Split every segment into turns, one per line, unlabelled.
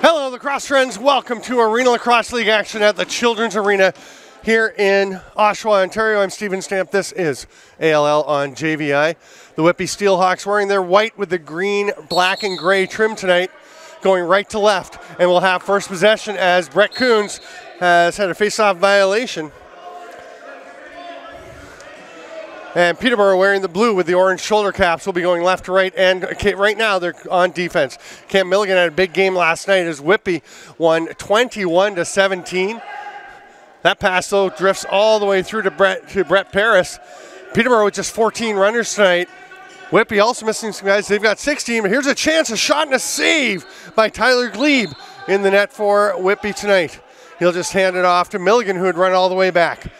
Hello, lacrosse friends. Welcome to Arena Lacrosse League action at the Children's Arena here in Oshawa, Ontario. I'm Stephen Stamp. This is ALL on JVI. The Whitby Steelhawks wearing their white with the green, black, and gray trim tonight, going right to left. And we'll have first possession as Brett Coons has had a face-off violation. And Peterborough wearing the blue with the orange shoulder caps will be going left to right, and right now they're on defense. Cam Milligan had a big game last night as Whitby won 21-17. That pass, though, drifts all the way through to Brett Paris. Peterborough with just 14 runners tonight. Whitby also missing some guys. They've got 16, but here's a chance, a shot and a save by Tyler Glebe in the net for Whitby tonight. He'll just hand it off to Milligan, who had run all the way back.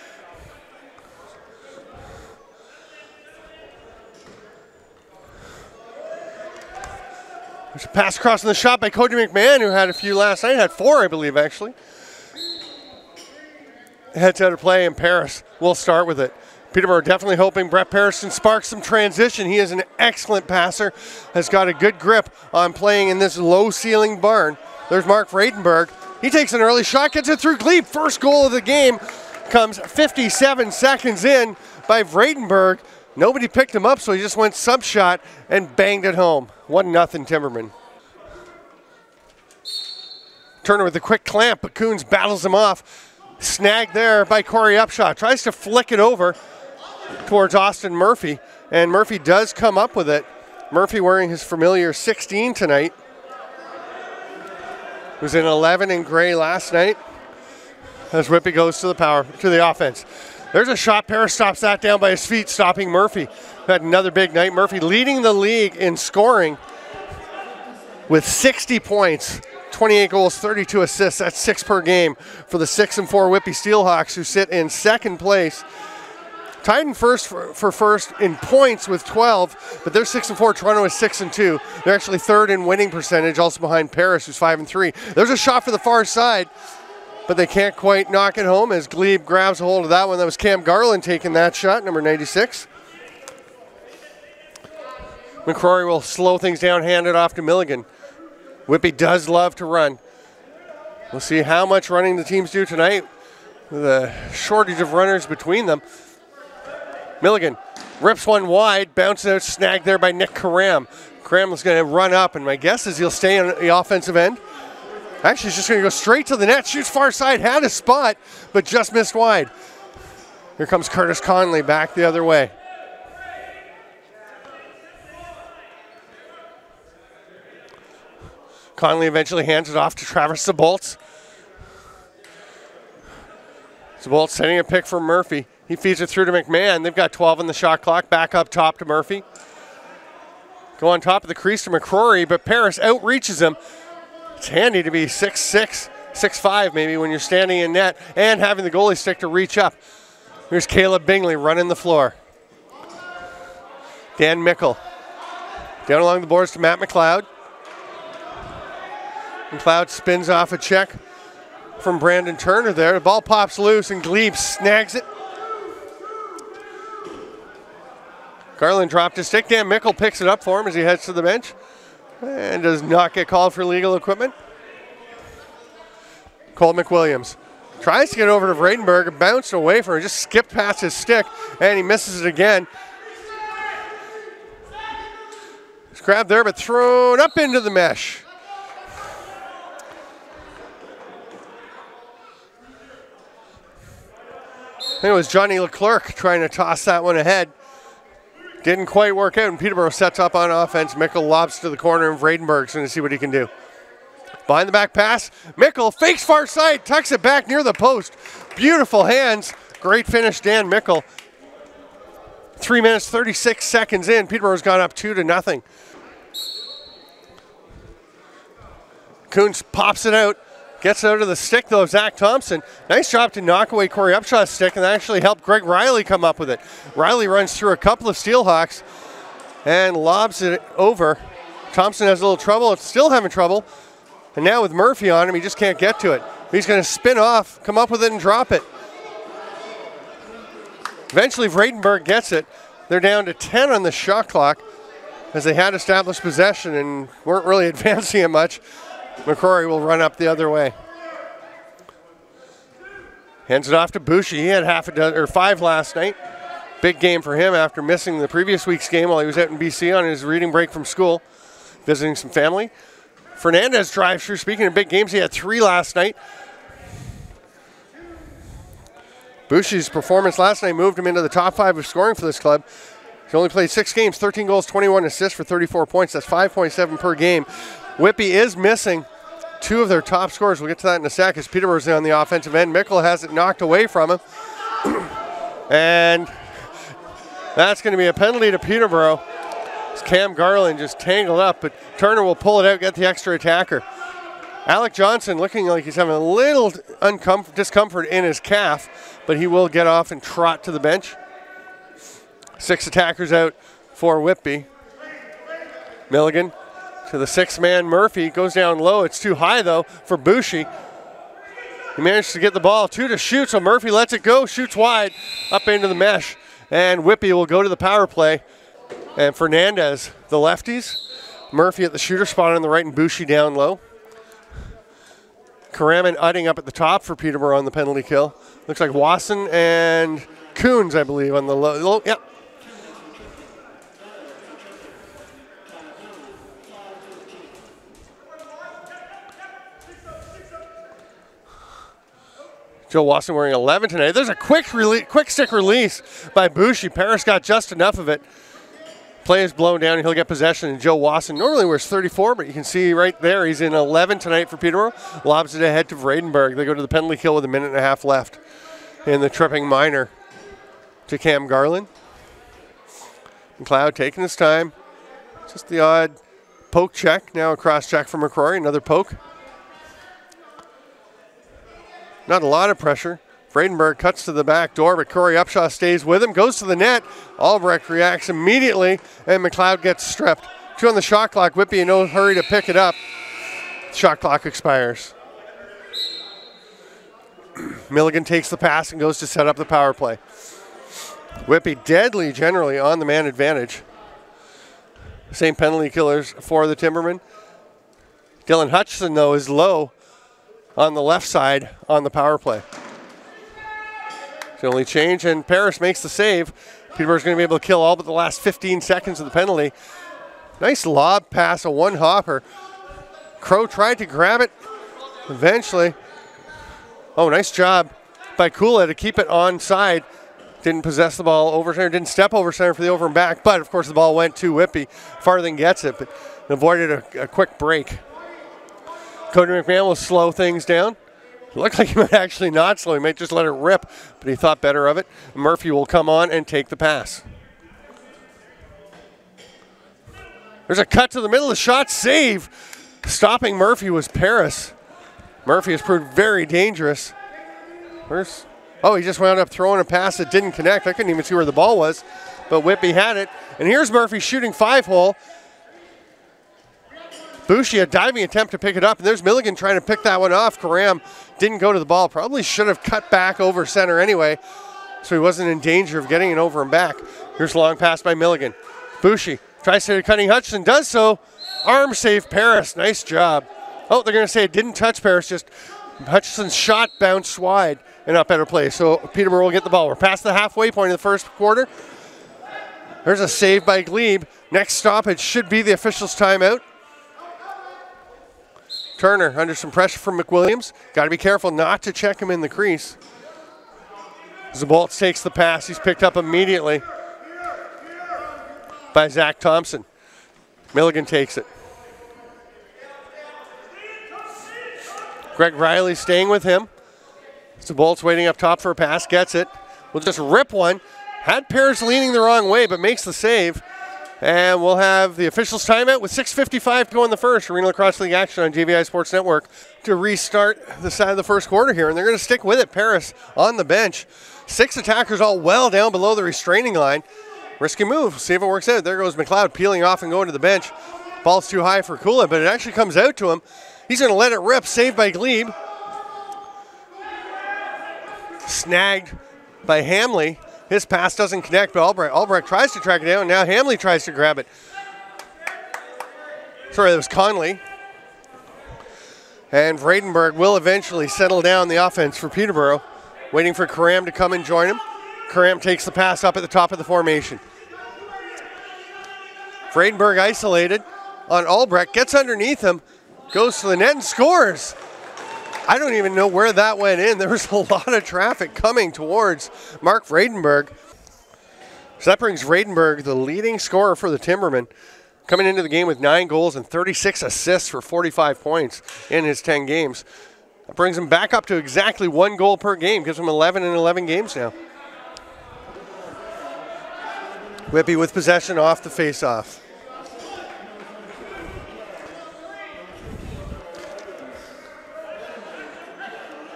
There's a pass across in the shot by Cody McMahon, who had a few last night. Had 4, I believe, actually. Heads out of play, and Paris will start with it. Peterborough definitely hoping Brett Paris can spark some transition. He is an excellent passer, has got a good grip on playing in this low-ceiling barn. There's Mark Vredenberg. He takes an early shot, gets it through Glebe. First goal of the game comes 57 seconds in by Vredenberg. Nobody picked him up, so he just went sub shot and banged it home. 1-0 Timbermen. Turner with a quick clamp, but Coons battles him off. Snagged there by Corey Upshot. Tries to flick it over towards Austin Murphy, and Murphy does come up with it. Murphy wearing his familiar 16 tonight. Was in 11 in gray last night. As Whitby goes to the offense. There's a shot. Paris stops that down by his feet, stopping Murphy. Had another big night. Murphy leading the league in scoring with 60 points, 28 goals, 32 assists. That's 6 per game for the 6-4 Whitby Steelhawks, who sit in second place. Tied in first for first in points with 12, but they're 6-4. Toronto is 6-2. They're actually third in winning percentage, also behind Paris, who's 5-3. There's a shot for the far side, but they can't quite knock it home as Glebe grabs a hold of that one. That was Cam Garland taking that shot, number 96. McCrory will slow things down, hand it off to Milligan. Whitby does love to run. We'll see how much running the teams do tonight with a shortage of runners between them. Milligan rips one wide, bounces out, snagged there by Nick Karam. Karam is going to run up, and my guess is he'll stay on the offensive end. Actually, he's just going to go straight to the net, shoots far side, had a spot, but just missed wide. Here comes Curtis Conley back the other way. Conley eventually hands it off to Travis Sabolts. Sabolts sending a pick for Murphy. He feeds it through to McMahon. They've got 12 on the shot clock. Back up top to Murphy. Go on top of the crease to McCrory, but Paris outreaches him. It's handy to be 6'6", 6'5" maybe when you're standing in net and having the goalie stick to reach up. Here's Caleb Bingley running the floor. Dan Mickle. Down along the boards to Matt McLeod. McLeod spins off a check from Brandon Turner there. The ball pops loose and Glebe snags it. Garland dropped his stick. Dan Mickle picks it up for him as he heads to the bench. And does not get called for legal equipment. Cole McWilliams tries to get over to Vredenberg, bounced away from him, just skipped past his stick, and he misses it again. It's grabbed there, but thrown up into the mesh. I think it was Johnny Leclerc trying to toss that one ahead. Didn't quite work out, and Peterborough sets up on offense. Mickle lobs to the corner, and Vredenberg's going to see what he can do. Behind the back pass, Mickle fakes far side, tucks it back near the post. Beautiful hands. Great finish, Dan Mickle. 3 minutes, 36 seconds in. Peterborough's gone up 2-0. Coons pops it out. Gets out of the stick, though, Zach Thompson. Nice job to knock away Corey Upshaw's stick, and that actually helped Greg Riley come up with it. Riley runs through a couple of Steelhawks and lobs it over. Thompson has a little trouble. It's still having trouble. And now with Murphy on him, he just can't get to it. He's going to spin off, come up with it, and drop it. Eventually, Vredenberg gets it. They're down to 10 on the shot clock as they had established possession and weren't really advancing it much. McCrory will run up the other way. Hands it off to Boucher. He had 5 last night. Big game for him after missing the previous week's game while he was out in BC on his reading break from school, visiting some family. Fernandez drives through. Speaking of big games, he had 3 last night. Boucher's performance last night moved him into the top 5 of scoring for this club. He only played 6 games, 13 goals, 21 assists for 34 points. That's 5.7 per game. Whitby is missing 2 of their top scorers. We'll get to that in a sec as Peterborough's on the offensive end. Mickle has it knocked away from him. And that's going to be a penalty to Peterborough. It's Cam Garland just tangled up, but Turner will pull it out, get the extra attacker. Alec Johnson looking like he's having a little discomfort in his calf, but he will get off and trot to the bench. 6 attackers out for Whitby. Milligan to the 6-man Murphy. Goes down low. It's too high, though, for Boucher. He managed to get the ball. 2 to shoot, so Murphy lets it go. Shoots wide up into the mesh. And Whitby will go to the power play. And Fernandez, the lefties. Murphy at the shooter spot on the right and Boucher down low. Karam and Udding up at the top for Peterborough on the penalty kill. Looks like Wasson and Coons, I believe, on the low. Yep. Joe Wasson wearing 11 tonight. There's a quick stick release by Boucher. Paris got just enough of it. Play is blown down and he'll get possession. And Joe Wasson normally wears 34, but you can see right there he's in 11 tonight for Peterborough. Lobs it ahead to Vredenberg. They go to the penalty kill with 1.5 minutes left in the tripping minor to Cam Garland. McLeod taking his time. Just the odd poke check. Now a cross check from McCrory. Another poke. Not a lot of pressure. Vredenberg cuts to the back door, but Corey Upshaw stays with him, goes to the net. Albrecht reacts immediately, and McLeod gets stripped. 2 on the shot clock. Whitby in no hurry to pick it up. Shot clock expires. Milligan takes the pass and goes to set up the power play. Whitby deadly generally on the man advantage. Same penalty killers for the Timbermen. Dylan Hutchison, though, is low on the left side on the power play. The only change, and Paris makes the save. Peterborough's going to be able to kill all but the last 15 seconds of the penalty. Nice lob pass, a one-hopper. Crow tried to grab it eventually. Oh, nice job by Kula to keep it onside. Didn't possess the ball over center, didn't step over center for the over and back, but of course the ball went to Whitby. Farthing gets it, but avoided a quick break. Cody McMahon will slow things down. It looked like he might actually not slow. He might just let it rip, but he thought better of it. Murphy will come on and take the pass. There's a cut to the middle. The shot save. Stopping Murphy was Paris. Murphy has proved very dangerous. Oh, he just wound up throwing a pass that didn't connect. I couldn't even see where the ball was, but Whitby had it. And here's Murphy shooting 5-hole. Boucher, a diving attempt to pick it up, and there's Milligan trying to pick that one off. Karam didn't go to the ball. Probably should have cut back over center anyway, so he wasn't in danger of getting it over and back. Here's a long pass by Milligan. Boucher tries to cutting Hutchison, does so. Arm save Paris. Nice job. Oh, they're going to say it didn't touch Paris, just Hutchison's shot bounced wide and up better play. So Peterborough will get the ball. We're past the halfway point of the first quarter. There's a save by Glebe. Next stoppage should be the officials' timeout. Turner under some pressure from McWilliams. Got to be careful not to check him in the crease. Zabolts takes the pass. He's picked up immediately by Zach Thompson. Milligan takes it. Greg Riley staying with him. Zabolts waiting up top for a pass. Gets it. Will just rip one. Had Paris leaning the wrong way, but makes the save. And we'll have the officials' timeout with 6:55 to go in the first. Arena Lacrosse League action on JVI Sports Network to restart the side of the first quarter here. And they're going to stick with it. Paris on the bench. 6 attackers all well down below the restraining line. Risky move. See if it works out. There goes McLeod peeling off and going to the bench. Ball's too high for Kula, but it actually comes out to him. He's going to let it rip. Saved by Glebe. Snagged by Hamley. His pass doesn't connect, but Albrecht tries to track it down. Now Hamley tries to grab it. Sorry, that was Conley. And Vredenberg will eventually settle down the offense for Peterborough, waiting for Karam to come and join him. Karam takes the pass up at the top of the formation. Vredenberg isolated on Albrecht, gets underneath him, goes to the net and scores. I don't even know where that went in. There was a lot of traffic coming towards Mark Vredenberg. So that brings Vredenberg the leading scorer for the Timbermen, coming into the game with 9 goals and 36 assists for 45 points in his 10 games. That brings him back up to exactly 1 goal per game, gives him 11 in 11 games now. Whitby with possession off the face-off.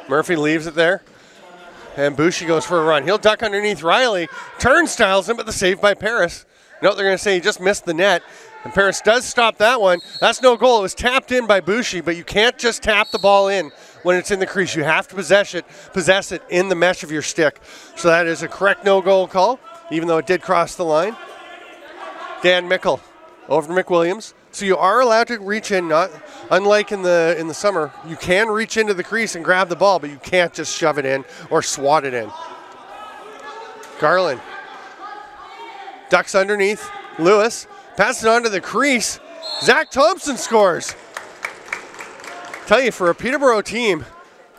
Murphy leaves it there, and Boucher goes for a run. He'll duck underneath Riley, turnstiles him, but the save by Paris. No, they're going to say he just missed the net, and Paris does stop that one. That's no goal. It was tapped in by Boucher, but you can't just tap the ball in when it's in the crease. You have to possess it in the mesh of your stick. So that is a correct no-goal call, even though it did cross the line. Dan Mickle over to McWilliams. So you are allowed to reach in, not unlike in the summer. You can reach into the crease and grab the ball, but you can't just shove it in or swat it in. Garland ducks underneath Lewis, passes it onto the crease. Zach Thompson scores. Tell you, for a Peterborough team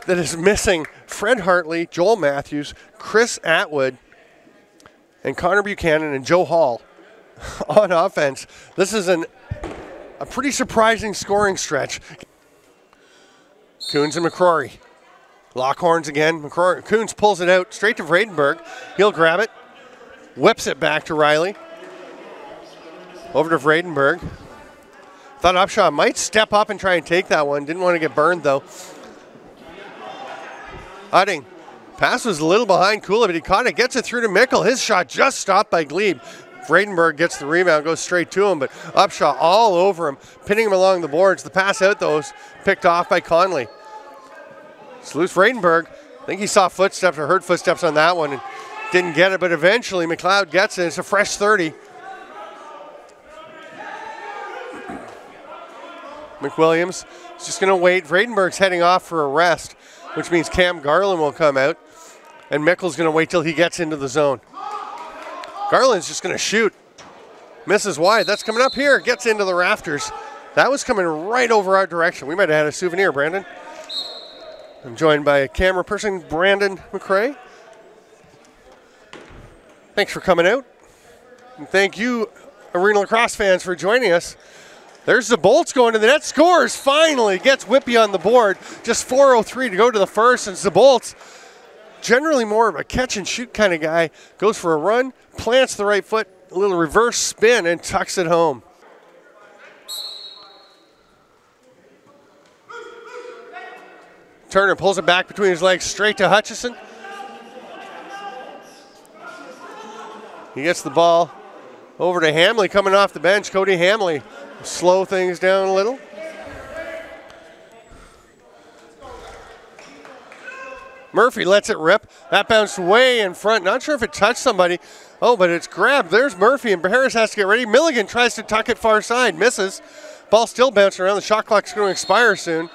that is missing Fred Hartley, Joel Matthews, Chris Atwood, and Connor Buchanan and Joe Hall on offense, this is a pretty surprising scoring stretch. Coons and McCrory. Lock horns again. Coons pulls it out straight to Vredenberg. He'll grab it. Whips it back to Riley. Over to Vredenberg. Thought Upshaw might step up and try and take that one. Didn't want to get burned, though. Udding. Pass was a little behind Kula, but he caught it. Gets it through to Mickle. His shot just stopped by Glebe. Vredenberg gets the rebound, goes straight to him, but Upshaw all over him, pinning him along the boards. The pass out, though, is picked off by Conley. Salutes Vredenberg. I think he saw footsteps or heard footsteps on that one and didn't get it, but eventually McLeod gets it. It's a fresh 30. McWilliams is just going to wait. Vredenberg's heading off for a rest, which means Cam Garland will come out, and Mickle's going to wait till he gets into the zone. Garland's just going to shoot. Misses wide. That's coming up here. Gets into the rafters. That was coming right over our direction. We might have had a souvenir, Brandon. I'm joined by camera person Brandon McRae. Thanks for coming out. And thank you, Arena Lacrosse fans, for joining us. There's the Bolts going to the net. Scores finally. Gets Whitby on the board. Just 4:03 to go to the first. And Zabolts, generally more of a catch and shoot kind of guy, goes for a run, plants the right foot, a little reverse spin, and tucks it home. Turner pulls it back between his legs straight to Hutchison. He gets the ball over to Hamley coming off the bench. Cody Hamley slow things down a little. Murphy lets it rip. That bounced way in front. Not sure if it touched somebody. Oh, but it's grabbed. There's Murphy, and Harris has to get ready. Milligan tries to tuck it far side. Misses. Ball still bouncing around. The shot clock's going to expire soon.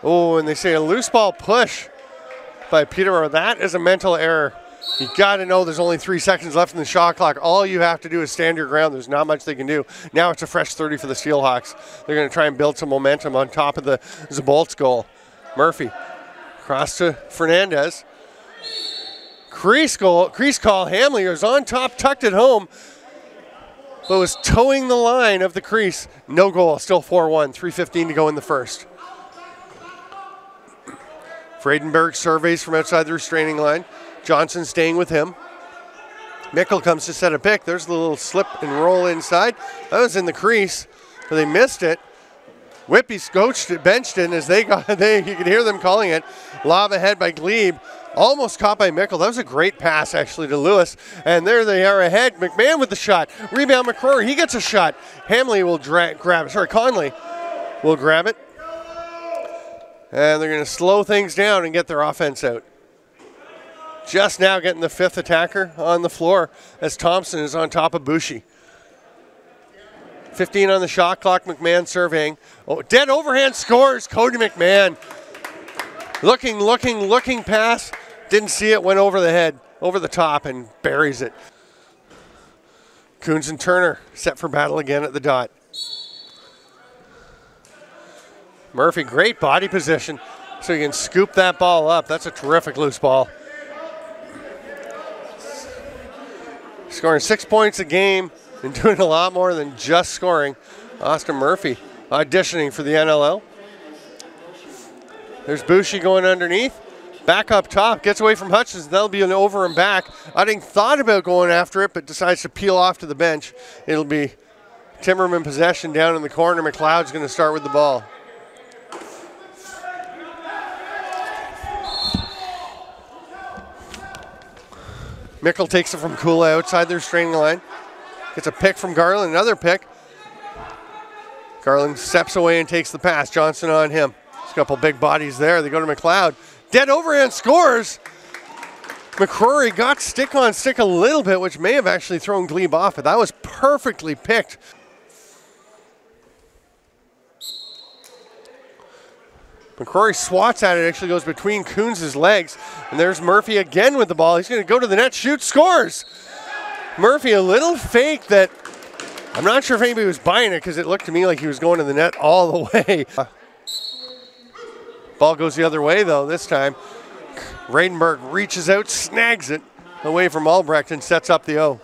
Oh, and they say a loose ball push by Peterborough. That is a mental error. You got to know there's only 3 seconds left in the shot clock. All you have to do is stand your ground. There's not much they can do. Now it's a fresh 30 for the Steelhawks. They're going to try and build some momentum on top of the Zabolts goal. Murphy. Cross to Fernandez. Crease call. Hamley was on top, tucked it home, but was towing the line of the crease. No goal. Still 4-1. 3:15 to go in the first. Vredenberg surveys from outside the restraining line. Johnson staying with him. Mickle comes to set a pick. There's a little slip and roll inside. That was in the crease, but they missed it. Whitby benched it as you could hear them calling it. Lob ahead by Glebe. Almost caught by Mickle. That was a great pass, actually, to Lewis. And there they are ahead. McMahon with the shot. Rebound McCrory. He gets a shot. Hamley will grab it. Sorry, Conley will grab it. And they're going to slow things down and get their offense out. Just now getting the 5th attacker on the floor as Thompson is on top of Boucher. 15 on the shot clock. McMahon surveying. Oh, dead overhand scores. Cody McMahon. Looking pass. Didn't see it. Went over the head, over the top, and buries it. Coons and Turner set for battle again at the dot. Murphy, great body position so he can scoop that ball up. That's a terrific loose ball. Scoring 6 points a game and doing a lot more than just scoring. Austin Murphy auditioning for the NLL. There's Boucher going underneath. Back up top, gets away from Hutchins. That'll be an over and back. Udding thought about going after it, but decides to peel off to the bench. It'll be Timberman possession down in the corner. McLeod's going to start with the ball. Mickle takes it from Kula outside their straining line. Gets a pick from Garland, another pick. Garland steps away and takes the pass. Johnson on him. There's a couple big bodies there. They go to McLeod. Dead overhand scores. McCrory got stick on stick a little bit, which may have actually thrown Glebe off, but that was perfectly picked. McCrory swats at it, actually goes between Coons' legs, and there's Murphy again with the ball. He's going to go to the net, shoot, scores. Murphy, a little fake that I'm not sure if anybody was buying it because it looked to me like he was going to the net all the way. Ball goes the other way, though, this time. Radenberg reaches out, snags it away from Albrecht and sets up the O.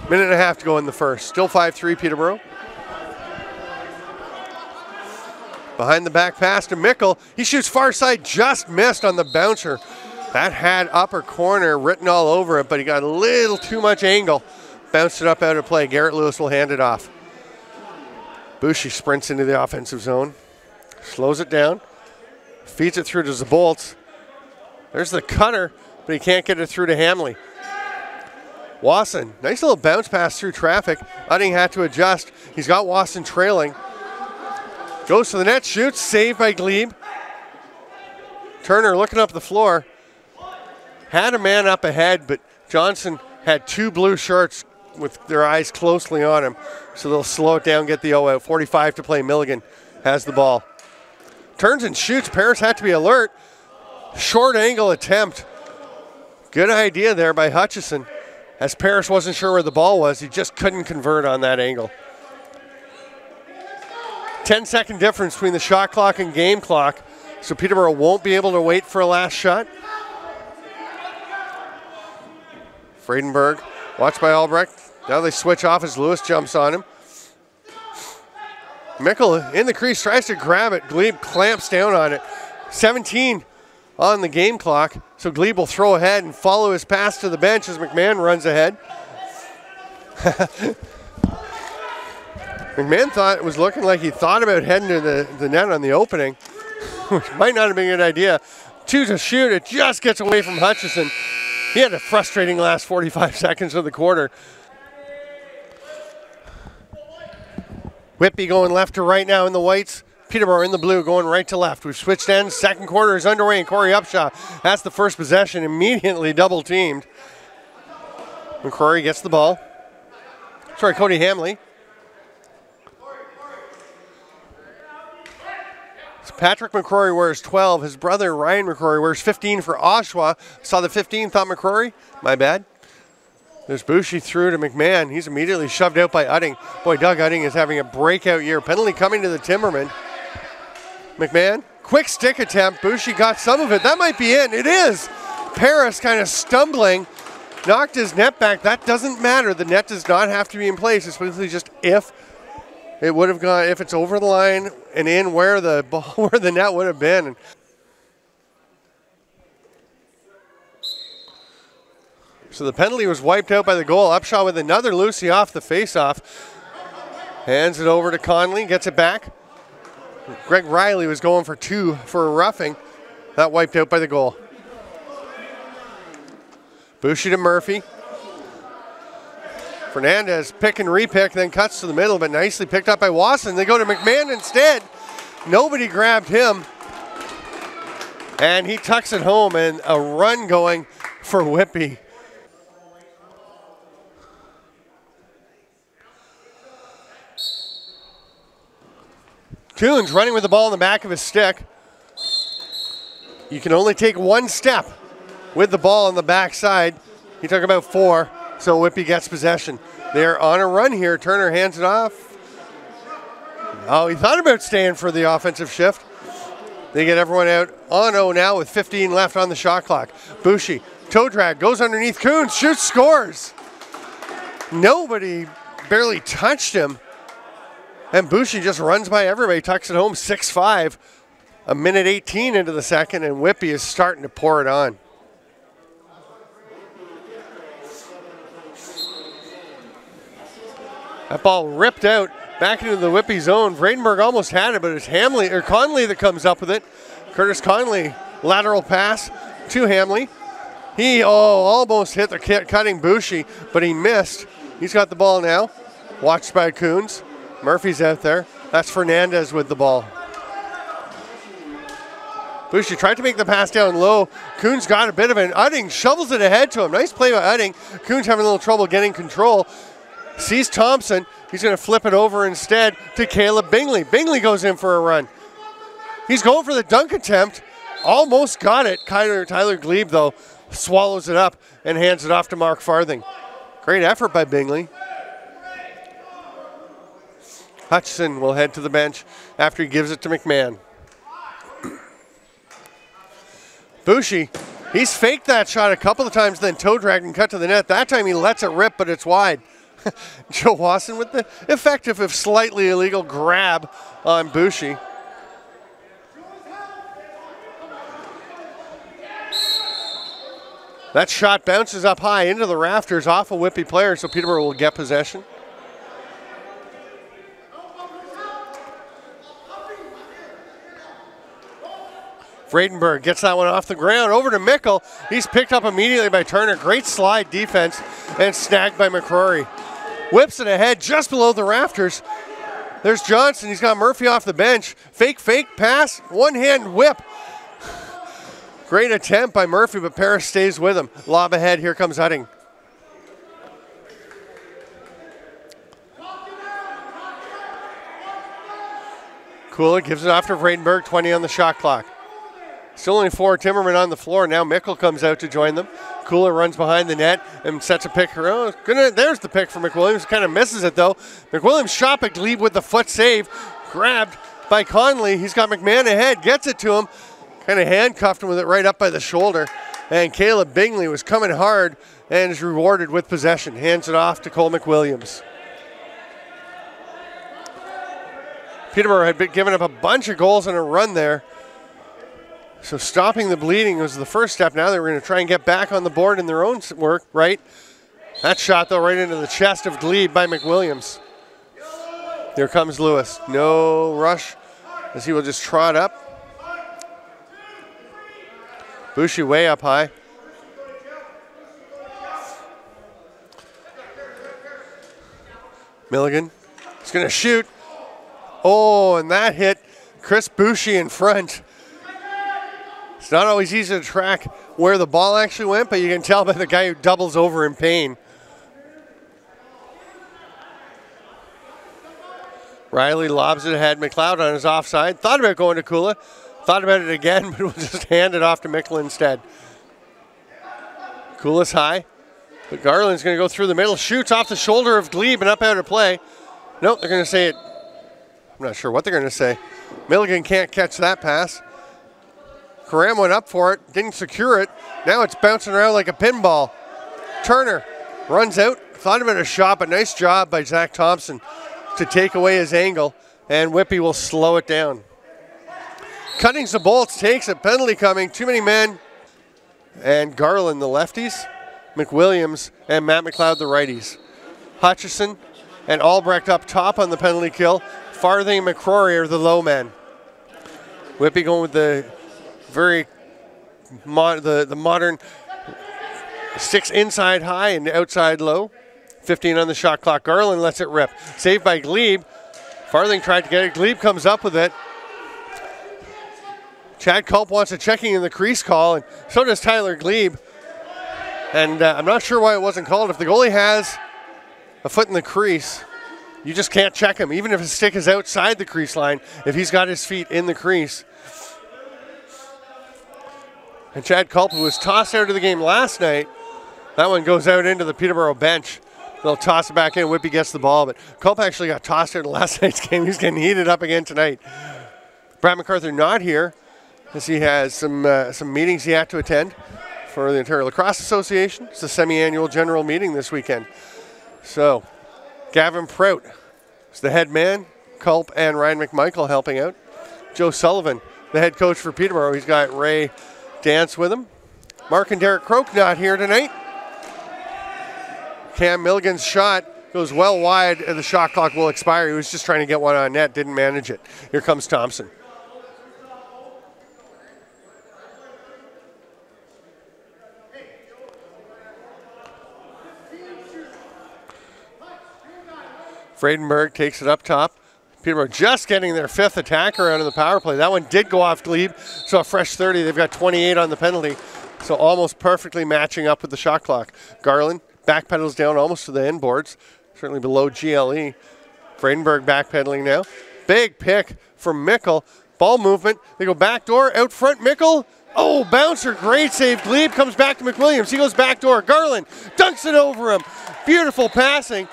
Minute and a half to go in the first. Still 5-3 Peterborough. Behind the back pass to Mickle. He shoots far side, just missed on the bouncer. That had upper corner written all over it, but he got a little too much angle. Bounced it up out of play. Garrett Lewis will hand it off. Boucher sprints into the offensive zone. Slows it down. Feeds it through to Zabolts. There's the cutter, but he can't get it through to Hamley. Wasson, nice little bounce pass through traffic. Udding had to adjust. He's got Wasson trailing. Goes to the net, shoots, saved by Glebe. Turner looking up the floor. Had a man up ahead, but Johnson had two blue shirts with their eyes closely on him. So they'll slow it down, get the O out. 45 to play. Milligan has the ball. Turns and shoots. Paris had to be alert. Short angle attempt. Good idea there by Hutchison. As Paris wasn't sure where the ball was, he just couldn't convert on that angle. 10-second difference between the shot clock and game clock. So Peterborough won't be able to wait for a last shot. Fredenberg, watched by Albrecht. Now they switch off as Lewis jumps on him. Mickle in the crease, tries to grab it. Glebe clamps down on it. 17 on the game clock. So Glebe will throw ahead and follow his pass to the bench as McMahon runs ahead. McMahon was looking like he thought about heading to the net on the opening, which might not have been a good idea. Two to shoot, it just gets away from Hutchison. He had a frustrating last 45 seconds of the quarter. Whitby going left to right now in the whites. Peterborough in the blue going right to left. We've switched ends. Second quarter is underway and Corey Upshaw has the first possession, immediately double teamed. McCrory gets the ball. Sorry, Cody Hamley. Patrick McCrory wears 12. His brother Ryan McCrory wears 15 for Oshawa. Saw the 15, thought McCrory. My bad. There's Boucher through to McMahon. He's immediately shoved out by Udding. Boy, Doug Udding is having a breakout year. Penalty coming to the Timbermen. McMahon, quick stick attempt. Boucher got some of it. That might be it. It is. Paris kind of stumbling. Knocked his net back. That doesn't matter. The net does not have to be in place. It's basically just if it would have gone, if it's over the line and in where the ball, where the net would have been. So the penalty was wiped out by the goal. Upshaw with another Lucy off the face-off. Hands it over to Conley, gets it back. Greg Riley was going for two for a roughing. That wiped out by the goal. Boucher to Murphy. Fernandez pick and repick, then cuts to the middle, but nicely picked up by Wasson. They go to McMahon instead. Nobody grabbed him. And he tucks it home, and a run going for Whitby. Coons running with the ball in the back of his stick. You can only take one step with the ball on the backside. He took about 4, so Whitby gets possession. They're on a run here. Turner hands it off. Oh, he thought about staying for the offensive shift. They get everyone out on 0 now with 15 left on the shot clock. Boucher, toe drag, goes underneath Coons, shoots, scores. Nobody barely touched him. And Boucher just runs by everybody, tucks it home, 6-5. A minute 18 into the second, and Whitby is starting to pour it on. That ball ripped out back into the Whitby zone. Vredenberg almost had it, but it's Conley that comes up with it. Curtis Conley, lateral pass to Hamley. He almost hit the cutting Boucher, but he missed. He's got the ball now. Watched by Coons. Murphy's out there. That's Fernandez with the ball. Boucher tried to make the pass down low. Coons got a bit of an Udding, shovels it ahead to him. Nice play by Udding. Coons having a little trouble getting control. Sees Thompson. He's going to flip it over instead to Caleb Bingley. Bingley goes in for a run. He's going for the dunk attempt. Almost got it. Tyler Glebe, though, swallows it up and hands it off to Mark Farthing. Great effort by Bingley. Hutchison will head to the bench after he gives it to McMahon. Boucher, he's faked that shot a couple of times, then toe dragged and cut to the net. That time he lets it rip, but it's wide. Joe Wasson with the effective, if slightly illegal, grab on Boucher. That shot bounces up high into the rafters off a Whitby player, so Peterborough will get possession. Vredenberg gets that one off the ground, over to Mickle. He's picked up immediately by Turner. Great slide defense and snagged by McCrory. Whips it ahead just below the rafters. There's Johnson. He's got Murphy off the bench. Fake pass, one-hand whip. Great attempt by Murphy, but Paris stays with him. Lob ahead, here comes Udding. Kula gives it off to Vredenberg, 20 on the shot clock. Still only 4 Timbermen on the floor. Now Mickle comes out to join them. Kula runs behind the net and sets a pick. There's the pick for McWilliams. Kind of misses it, though. McWilliams shot at Glebe with the foot save. Grabbed by Conley. He's got McMahon ahead. Gets it to him. Kind of handcuffed him with it right up by the shoulder. And Caleb Bingley was coming hard and is rewarded with possession. Hands it off to Cole McWilliams. Peterborough had been given up a bunch of goals in a run there. So stopping the bleeding was the first step. Now they're going to try and get back on the board in their own work, right? That shot, though, right into the chest of Glebe by McWilliams. Here comes Lewis. No rush as he will just trot up. Boucher way up high. Milligan is going to shoot. Oh, and that hit Chris Boucher in front. It's not always easy to track where the ball actually went, but you can tell by the guy who doubles over in pain. Riley lobs it ahead. McLeod on his offside. Thought about going to Kula. Thought about it again, but will just hand it off to Mickle instead. Kula's high, but Garland's going to go through the middle. Shoots off the shoulder of Glebe and up out of play. Nope, they're going to say it. I'm not sure what they're going to say. Milligan can't catch that pass. Karam went up for it, didn't secure it. Now it's bouncing around like a pinball. Turner runs out, thought about a shot, but nice job by Zach Thompson to take away his angle, and Whitby will slow it down. Cuttings the bolts, takes a penalty coming, too many men. And Garland, the lefties, McWilliams, and Matt McLeod, the righties. Hutchison and Albrecht up top on the penalty kill. Farthing and McCrory are the low men. Whitby going with the very modern 6 inside high and outside low. 15 on the shot clock. Garland lets it rip. Saved by Glebe. Farthing tried to get it. Glebe comes up with it. Chad Culp wants a checking in the crease call, and so does Tyler Glebe. And I'm not sure why it wasn't called. If the goalie has a foot in the crease, You just can't check him, even if his stick is outside the crease line, if he's got his feet in the crease. And Chad Culp, who was tossed out of the game last night, that one goes out into the Peterborough bench. They'll toss it back in. Whitby gets the ball, but Culp actually got tossed out of last night's game. He's getting heated up again tonight. Brad MacArthur not here, as he has some meetings he had to attend for the Ontario Lacrosse Association. It's a semi-annual general meeting this weekend. So Gavin Prout is the head man. Culp and Ryan McMichael helping out. Joe Sullivan, the head coach for Peterborough. He's got Ray Dance with him. Mark and Derek Croak not here tonight. Cam Milligan's shot goes well wide, and the shot clock will expire. He was just trying to get one on net, didn't manage it. Here comes Thompson. Fredenberg takes it up top. Peterborough just getting their 5th attacker out of the power play. That one did go off Glebe, so a fresh 30. They've got 28 on the penalty, so almost perfectly matching up with the shot clock. Garland backpedals down almost to the end boards, certainly below GLE. Fredenberg backpedaling now. Big pick from Mickle. Ball movement. They go back door, out front, Mickle. Oh, bouncer, great save. Glebe comes back to McWilliams. He goes back door. Garland dunks it over him. Beautiful passing.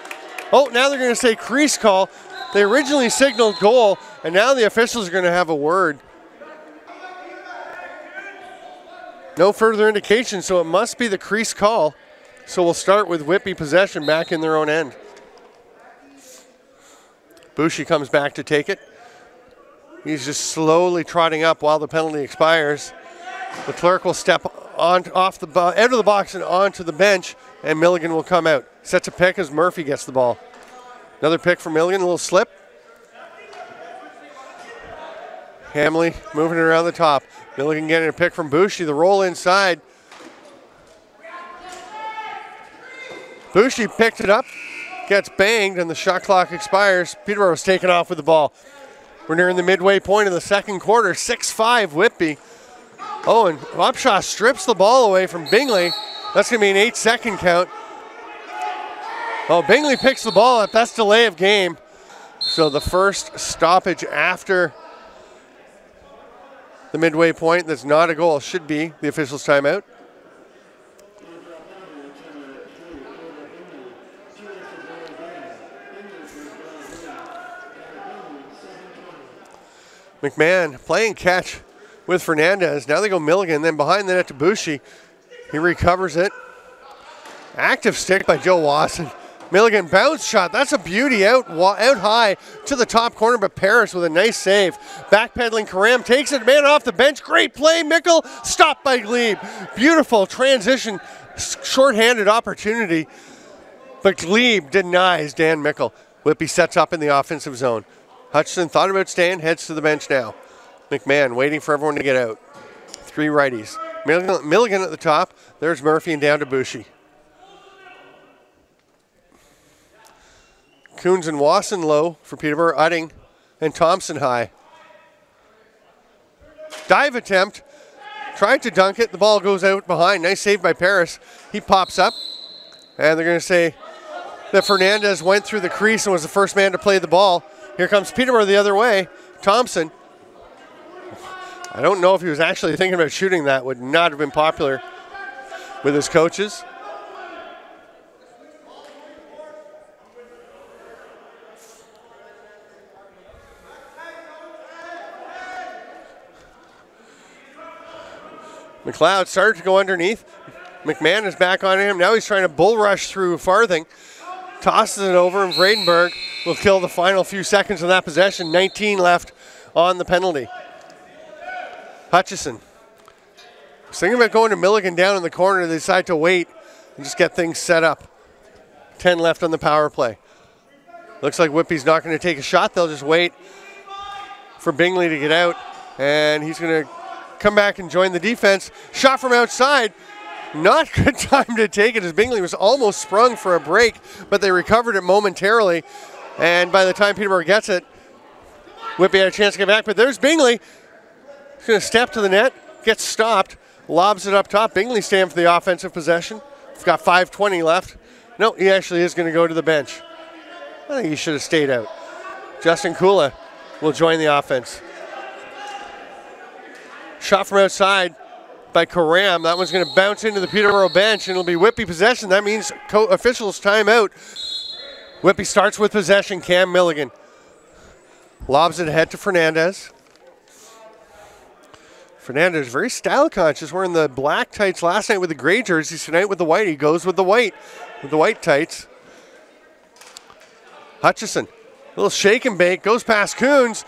Oh, now they're going to say crease call. They originally signaled goal, and now the officials are going to have a word. No further indication, so it must be the crease call. So we'll start with Whitby possession back in their own end. Boucher comes back to take it. He's just slowly trotting up while the penalty expires. The clerk will step on off the out of the box and onto the bench, and Milligan will come out. Sets a pick as Murphy gets the ball. Another pick for Milligan, a little slip. Hamley moving it around the top. Milligan getting a pick from Boucher. The roll inside. Boucher picked it up, gets banged, and the shot clock expires. Peterborough's taken off with the ball. We're nearing the midway point of the second quarter. 6-5 Whitby. Oh, and Upshaw strips the ball away from Bingley. That's going to be an 8-second count. Oh, Bingley picks the ball up. That's delay of game. So the first stoppage after the midway point that's not a goal should be the officials' timeout. McMahon playing catch with Fernandez. Now they go Milligan, then behind the net to Boucher. He recovers it. Active stick by Joe Wasson. Milligan bounce shot. That's a beauty out high to the top corner, but Paris with a nice save. Backpedaling Karam takes it. Man off the bench. Great play. Mickle stopped by Glebe. Beautiful transition, shorthanded opportunity. But Glebe denies Dan Mickle. Whitby sets up in the offensive zone. Hutchison thought about staying, heads to the bench now. McMahon waiting for everyone to get out. 3 righties. Milligan at the top. There's Murphy and down to Boucher. Coons and Wasson low for Peterborough. Utting and Thompson high. Dive attempt. Tried to dunk it. The ball goes out behind. Nice save by Paris. He pops up. And they're going to say that Fernandez went through the crease and was the first man to play the ball. Here comes Peterborough the other way. Thompson. I don't know if he was actually thinking about shooting that. Would not have been popular with his coaches. McLeod started to go underneath. McMahon is back on him. Now he's trying to bull rush through Farthing. Tosses it over, and Vredenberg will kill the final few seconds of that possession. 19 left on the penalty. Hutchison. Was thinking about going to Milligan down in the corner. They decide to wait and just get things set up. 10 left on the power play. Looks like Whitby's not going to take a shot. They'll just wait for Bingley to get out, and he's going to come back and join the defense. Shot from outside. Not good time to take it, as Bingley was almost sprung for a break, but they recovered it momentarily. And by the time Peterborough gets it, Whitby had a chance to get back. But there's Bingley. He's going to step to the net, gets stopped, lobs it up top. Bingley staying for the offensive possession. He's got 5:20 left. No, he actually is going to go to the bench. I think he should have stayed out. Justin Kula will join the offense. Shot from outside by Karam. That one's going to bounce into the Peterborough bench, and it'll be Whitby possession. That means officials timeout. Whitby starts with possession. Cam Milligan lobs it ahead to Fernandez. Fernandez very style conscious, wearing the black tights last night with the gray jerseys. Tonight with the white. He goes with the white tights. Hutchison, a little shake and bake, goes past Coons,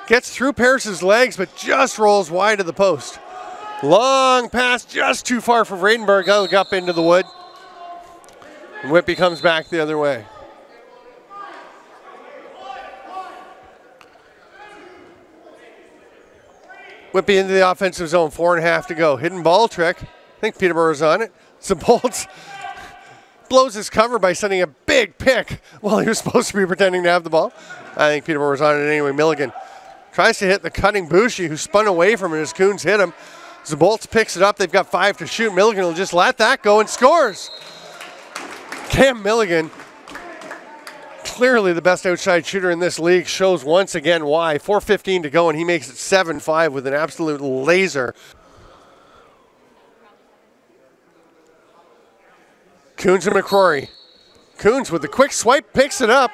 gets through Paris's legs, but just rolls wide of the post. Long pass, just too far for Vredenberg, up into the wood. And Whitby comes back the other way. Whitby into the offensive zone, 4.5 to go. Hidden ball trick. I think Peterborough's on it. Zabolts blows his cover by sending a big pick while he was supposed to be pretending to have the ball. I think Peterborough's on it anyway. Milligan tries to hit the cutting Bushi, who spun away from it as Coons hit him. Zabolts picks it up. They've got 5 to shoot. Milligan will just let that go and scores. Cam Milligan, clearly the best outside shooter in this league, shows once again why. 4:15 to go, and he makes it 7-5 with an absolute laser. Coons and McCrory. Coons with the quick swipe, picks it up.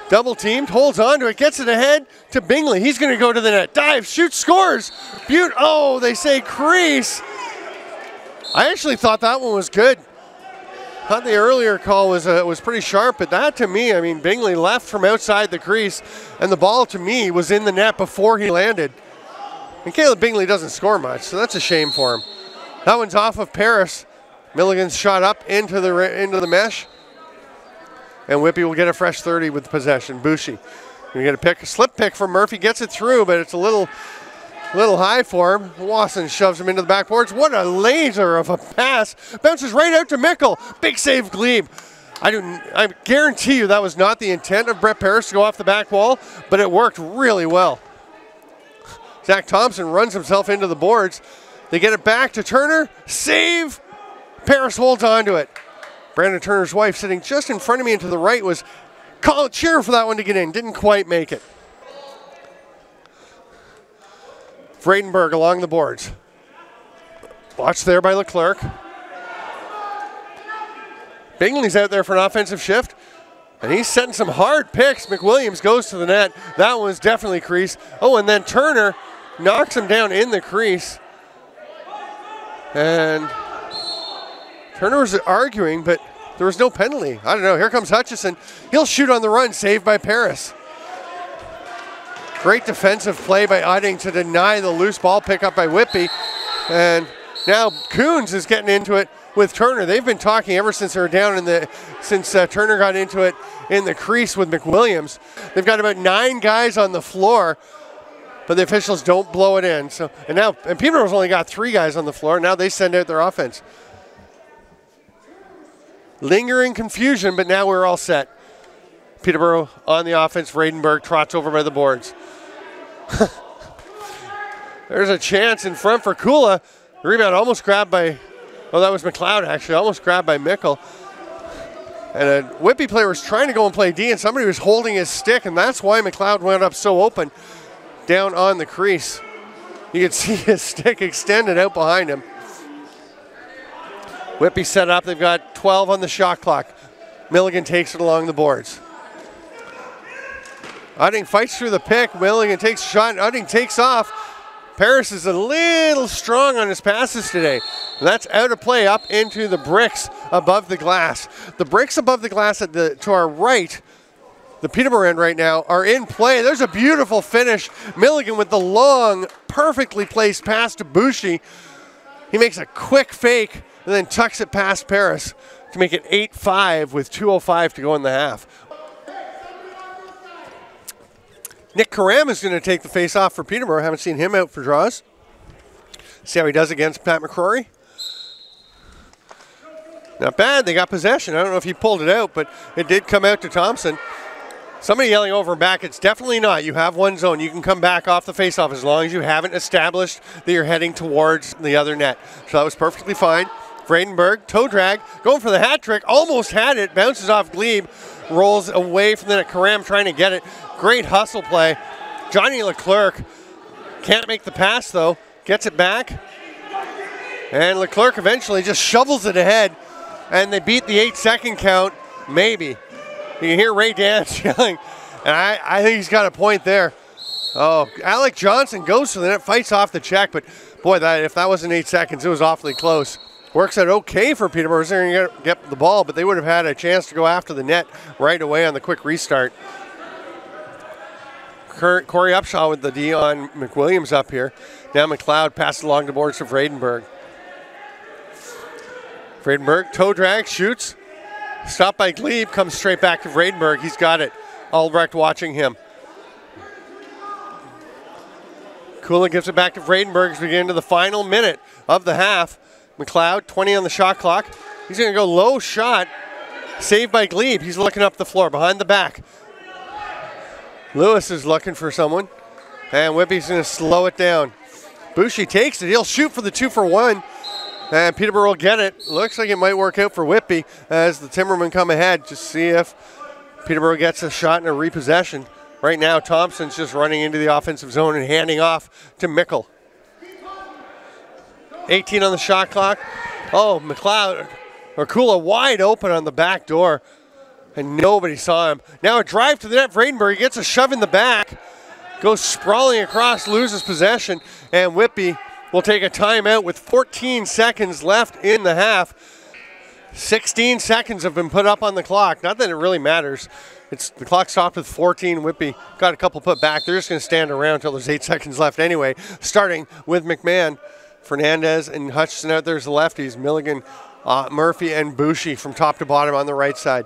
Double teamed, holds on to it, gets it ahead to Bingley. He's going to go to the net. Dives, shoots, scores. Oh, they say crease. I actually thought that one was good. Thought the earlier call was pretty sharp, but that to me, I mean, Bingley left from outside the crease, and the ball to me was in the net before he landed. And Caleb Bingley doesn't score much, so that's a shame for him. That one's off of Paris. Milligan's shot up into the mesh, and Whitby will get a fresh 30 with possession. Bushi, you get a slip pick from Murphy, gets it through, but it's a little high for him. Wasson shoves him into the backboards. What a laser of a pass. Bounces right out to Mickle. Big save, Glebe. I guarantee you that was not the intent of Brett Paris to go off the back wall, but it worked really well. Zach Thompson runs himself into the boards. They get it back to Turner. Save. Paris holds on to it. Brandon Turner's wife, sitting just in front of me and to the right, was cheer for that one to get in. Didn't quite make it. Vredenberg along the boards. Watched there by Leclerc. Bingley's out there for an offensive shift, and he's setting some hard picks. McWilliams goes to the net. That one's definitely crease. Oh, and then Turner knocks him down in the crease. And Turner was arguing, but there was no penalty. I don't know. Here comes Hutchison. He'll shoot on the run, saved by Paris. Great defensive play by Udding to deny the loose ball pickup by Whitby. And now Coons is getting into it with Turner. They've been talking ever since they were down since Turner got into it in the crease with McWilliams. They've got about 9 guys on the floor, but the officials don't blow it in. And Peterborough's only got 3 guys on the floor. Now they send out their offense. Lingering confusion, but now we're all set. Peterborough on the offense. Vredenberg trots over by the boards. There's a chance in front for Kula. The rebound almost grabbed by, that was McLeod actually, almost grabbed by Mickle. And a Whitby player was trying to go and play D, and somebody was holding his stick, and that's why McLeod went up so open down on the crease. You could see his stick extended out behind him. Whitby set up. They've got 12 on the shot clock. Milligan takes it along the boards. Udding fights through the pick. Milligan takes a shot. Udding takes off. Paris is a little strong on his passes today. That's out of play up into the bricks above the glass. The bricks above the glass to our right, the Peterborough end right now, are in play. There's a beautiful finish. Milligan with the long, perfectly placed pass to Bushi. He makes a quick fake and then tucks it past Paris to make it 8-5 with 2:05 to go in the half. Nick Karam is going to take the face-off for Peterborough. Haven't seen him out for draws. See how he does against Pat McCrory. Not bad. They got possession. I don't know if he pulled it out, but it did come out to Thompson. Somebody yelling over and back. It's definitely not. You have one zone. You can come back off the face-off as long as you haven't established that you're heading towards the other net. So that was perfectly fine. Vredenberg, toe drag, going for the hat trick. Almost had it. Bounces off Glebe. rolls away from the net. Karam trying to get it. Great hustle play. Johnny Leclerc can't make the pass though. Gets it back. And Leclerc eventually just shovels it ahead. And they beat the 8-second count. Maybe. You can hear Ray Dance yelling. And I think he's got a point there. Oh, Alec Johnson goes to the net, fights off the check. But boy, if that wasn't 8 seconds, it was awfully close. Works out okay for Peterborough. They're going to get the ball, but they would have had a chance to go after the net right away on the quick restart. Corey Upshaw with the D on McWilliams up here. Now McLeod passes along the boards to Vredenberg. Vredenberg, toe drag, shoots. Stopped by Glebe, comes straight back to Vredenberg. He's got it. Albrecht watching him. Kula gives it back to Vredenberg as we get into the final minute of the half. McLeod, 20 on the shot clock. He's going to go low shot. Saved by Glebe. He's looking up the floor, behind the back. Lewis is looking for someone. And Whitby's going to slow it down. Boucher takes it. He'll shoot for the 2-for-1. And Peterborough will get it. Looks like it might work out for Whitby as the Timbermen come ahead. Just see if Peterborough gets a shot and a repossession. Right now, Thompson's just running into the offensive zone and handing off to Mickle. 18 on the shot clock. Oh, McLeod, or Kula wide open on the back door, and nobody saw him. Now a drive to the net. Vredenberg gets a shove in the back, goes sprawling across, loses possession, and Whitby will take a timeout with 14 seconds left in the half. 16 seconds have been put up on the clock. Not that it really matters. The clock stopped with 14. Whitby got a couple put back. They're just going to stand around until there's 8 seconds left anyway. Starting with McMahon. Fernandez and Hutchison out there's the lefties. Milligan, Murphy, and Boucher from top to bottom on the right side.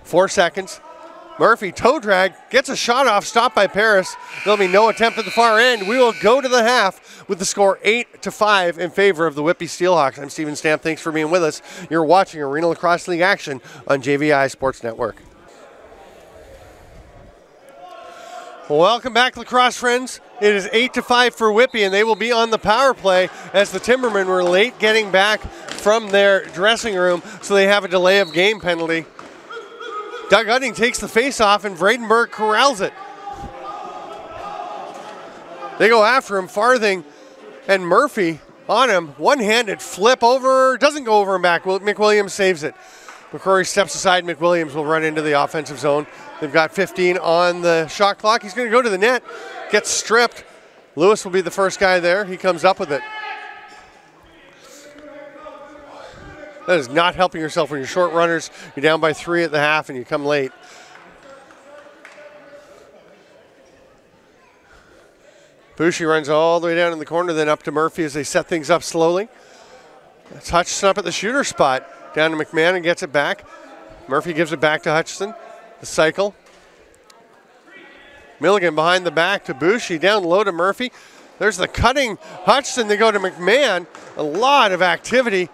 4 seconds. Murphy, toe drag, gets a shot off, stopped by Paris. There'll be no attempt at the far end. We will go to the half with the score 8-5 in favor of the Whitby Steelhawks. I'm Stephen Stamp. Thanks for being with us. You're watching Arena Lacrosse League action on JVI Sports Network. Welcome back, lacrosse friends. It is 8-5 for Whitby, and they will be on the power play as the Timbermen were late getting back from their dressing room, so they have a delay of game penalty. Doug Utting takes the face off, and Vredenberg corrals it. They go after him. Farthing and Murphy on him. One-handed flip over, doesn't go over and back. McWilliams saves it. McCrory steps aside. McWilliams will run into the offensive zone. They've got 15 on the shot clock. He's going to go to the net, gets stripped. Lewis will be the first guy there. He comes up with it. That is not helping yourself when you're short runners. You're down by 3 at the half and you come late. Boucher runs all the way down in the corner, then up to Murphy as they set things up slowly. That's Hutchison up at the shooter spot. Down to McMahon and gets it back. Murphy gives it back to Hutchison. The cycle. Milligan behind the back to Boucher. Down low to Murphy. There's the cutting Hutchison. They go to McMahon. A lot of activity,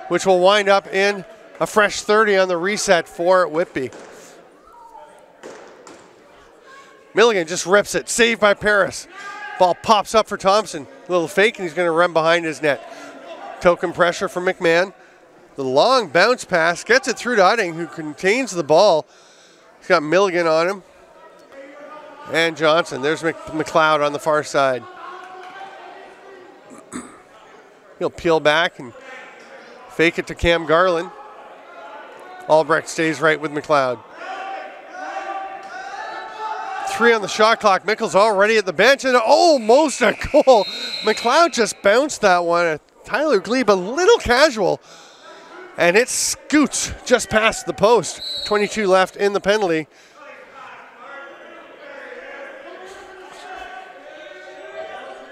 which will wind up in a fresh 30 on the reset for Whitby. Milligan just rips it. Saved by Paris. Ball pops up for Thompson. A little fake, and he's going to run behind his net. Token pressure from McMahon. The long bounce pass gets it through to Utting, who contains the ball. He's got Milligan on him. And Johnson. There's McLeod on the far side. He'll peel back and fake it to Cam Garland. Albrecht stays right with McLeod. 3 on the shot clock. Mickle's already at the bench, and almost a goal. McLeod just bounced that one. Tyler Glebe a little casual, and it scoots just past the post. 22 left in the penalty.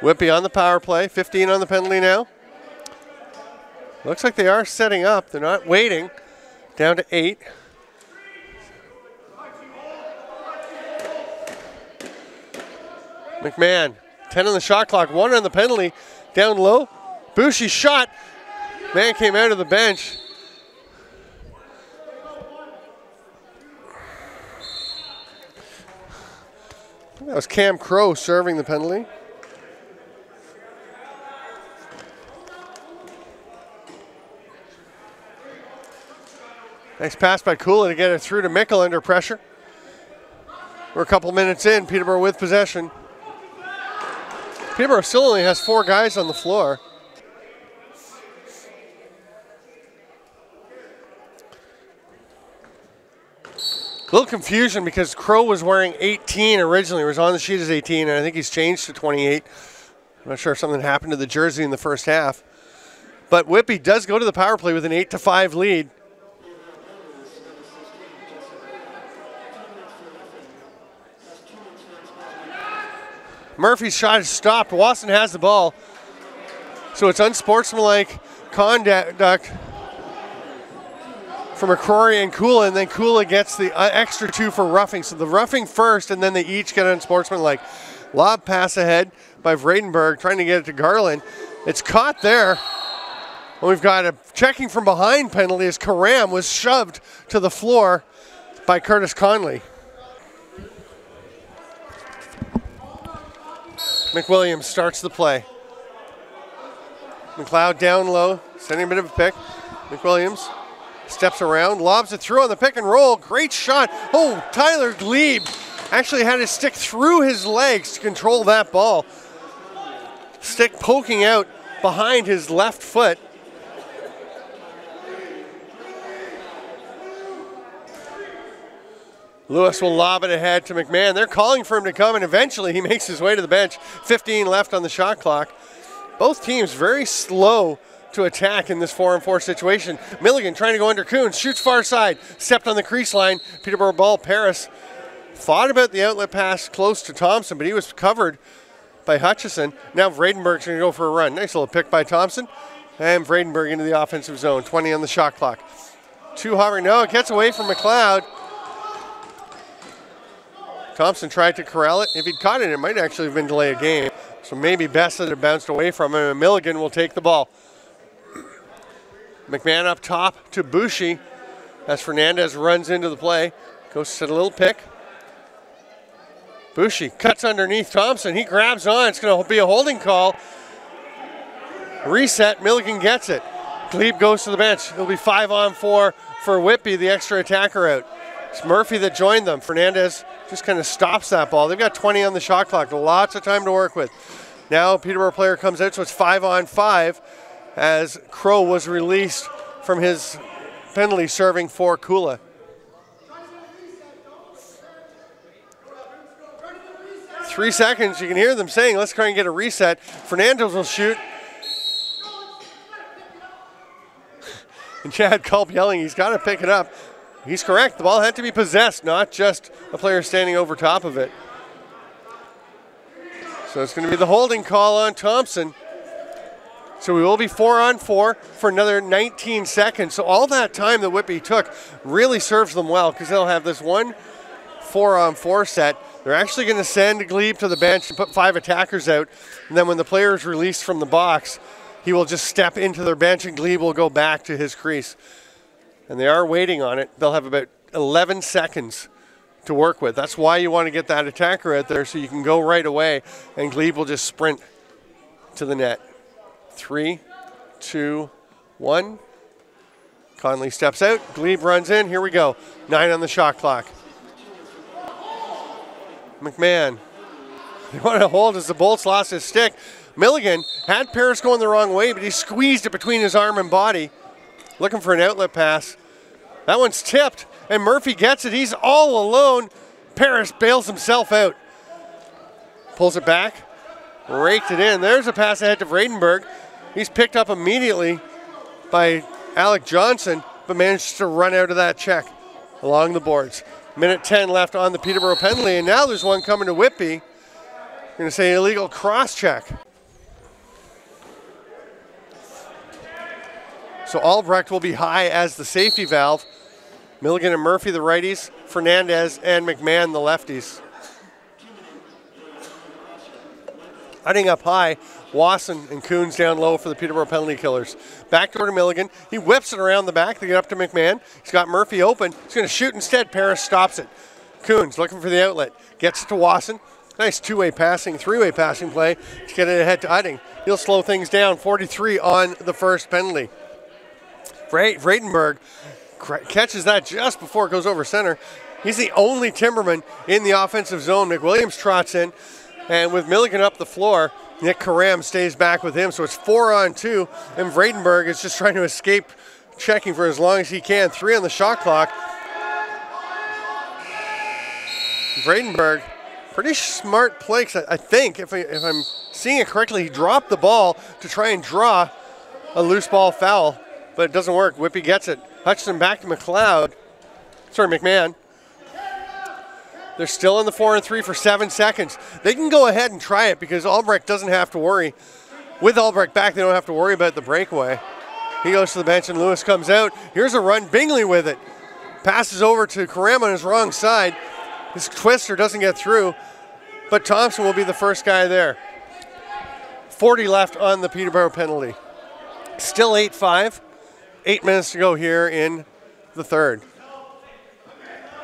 Whitby on the power play. 15 on the penalty now. Looks like they are setting up. They're not waiting. Down to 8. McMahon, 10 on the shot clock, 1 on the penalty. Down low. Boucher shot. Man came out of the bench. That was Cam Crow serving the penalty. Nice pass by Kula to get it through to Mickle under pressure. We're a couple minutes in, Peterborough with possession. Peterborough still only has 4 guys on the floor. A little confusion because Crow was wearing 18 originally. He was on the sheet as 18, and I think he's changed to 28. I'm not sure if something happened to the jersey in the first half. But Whitby does go to the power play with an 8-5 lead. Murphy's shot is stopped. Wasson has the ball. So it's unsportsmanlike conduct from McCrory and Kula, and then Kula gets the extra 2 for roughing. So the roughing first, and then they each get unsportsmanlike. Lob pass ahead by Vredenberg, trying to get it to Garland. It's caught there. And we've got a checking from behind penalty as Karam was shoved to the floor by Curtis Conley. McWilliams starts the play. McLeod down low, sending a bit of a pick. McWilliams steps around, lobs it through on the pick and roll. Great shot. Oh, Tyler Glebe actually had his stick through his legs to control that ball. Stick poking out behind his left foot. Lewis will lob it ahead to McMahon. They're calling for him to come, and eventually he makes his way to the bench. 15 left on the shot clock. Both teams very slow to attack in this 4-on-4 situation. Milligan trying to go under Coons, shoots far side, stepped on the crease line. Peterborough ball, Paris thought about the outlet pass close to Thompson, but he was covered by Hutchison. Now Vredenberg's going to go for a run. Nice little pick by Thompson. And Vredenberg into the offensive zone, 20 on the shot clock. 2 hovering, no, it gets away from McLeod. Thompson tried to corral it. If he'd caught it, it might actually have been delay of game. So maybe best that it bounced away from him, and Milligan will take the ball. McMahon up top to Bushi as Fernandez runs into the play. Goes to set a little pick. Bushi cuts underneath Thompson. He grabs on. It's going to be a holding call. Reset. Milligan gets it. Glebe goes to the bench. It'll be 5-on-4 for Whitby, the extra attacker out. It's Murphy that joined them. Fernandez just kind of stops that ball. They've got 20 on the shot clock. Lots of time to work with. Now a Peterborough player comes out, so it's 5-on-5 as Crow was released from his penalty serving for Kula. Three seconds, you can hear them saying, let's try and get a reset. Fernandez will shoot. And Chad Culp yelling, he's got to pick it up. He's correct. The ball had to be possessed, not just a player standing over top of it. So it's going to be the holding call on Thompson. So we will be 4-on-4 for another 19 seconds. So all that time that Whitby took really serves them well because they'll have this one 4-on-4 set. They're actually going to send Glebe to the bench and put 5 attackers out. And then when the player is released from the box, he will just step into their bench and Glebe will go back to his crease. And they are waiting on it. They'll have about 11 seconds to work with. That's why you want to get that attacker out there so you can go right away and Glebe will just sprint to the net. 3, 2, 1. Conley steps out. Glebe runs in. Here we go. 9 on the shot clock. McMahon. They want to hold as the Bolts lost his stick. Milligan had Paris going the wrong way, but he squeezed it between his arm and body. Looking for an outlet pass. That one's tipped, and Murphy gets it. He's all alone. Paris bails himself out. Pulls it back. Raked it in. There's a pass ahead to Vredenberg. He's picked up immediately by Alec Johnson, but managed to run out of that check along the boards. Minute 10 left on the Peterborough penalty, and now there's one coming to Whitby. I'm going to say illegal cross check. So Albrecht will be high as the safety valve. Milligan and Murphy, the righties. Fernandez and McMahon, the lefties. Heading up high, Wasson and Coons down low for the Peterborough penalty killers. Backdoor to Milligan. He whips it around the back to get up to McMahon. He's got Murphy open. He's going to shoot instead. Paris stops it. Coons looking for the outlet. Gets it to Wasson. Nice two-way passing, three-way passing play to get it ahead to Udding. He'll slow things down. 43 on the first penalty. Vredenberg catches that just before it goes over center. He's the only Timberman in the offensive zone. McWilliams trots in, and with Milligan up the floor, Nick Karam stays back with him, so it's 4-on-2, and Vredenberg is just trying to escape checking for as long as he can. 3 on the shot clock. Vredenberg, pretty smart play, 'cause I think, if I'm seeing it correctly, he dropped the ball to try and draw a loose ball foul, but it doesn't work. Whitby gets it. Hutchinson back to McMahon. They're still in the 4-on-3 for 7 seconds. They can go ahead and try it because Albrecht doesn't have to worry. With Albrecht back, they don't have to worry about the breakaway. He goes to the bench and Lewis comes out. Here's a run. Bingley with it. Passes over to Karam on his wrong side. His twister doesn't get through, but Thompson will be the first guy there. 40 left on the Peterborough penalty. Still 8-5. 8 minutes to go here in the third.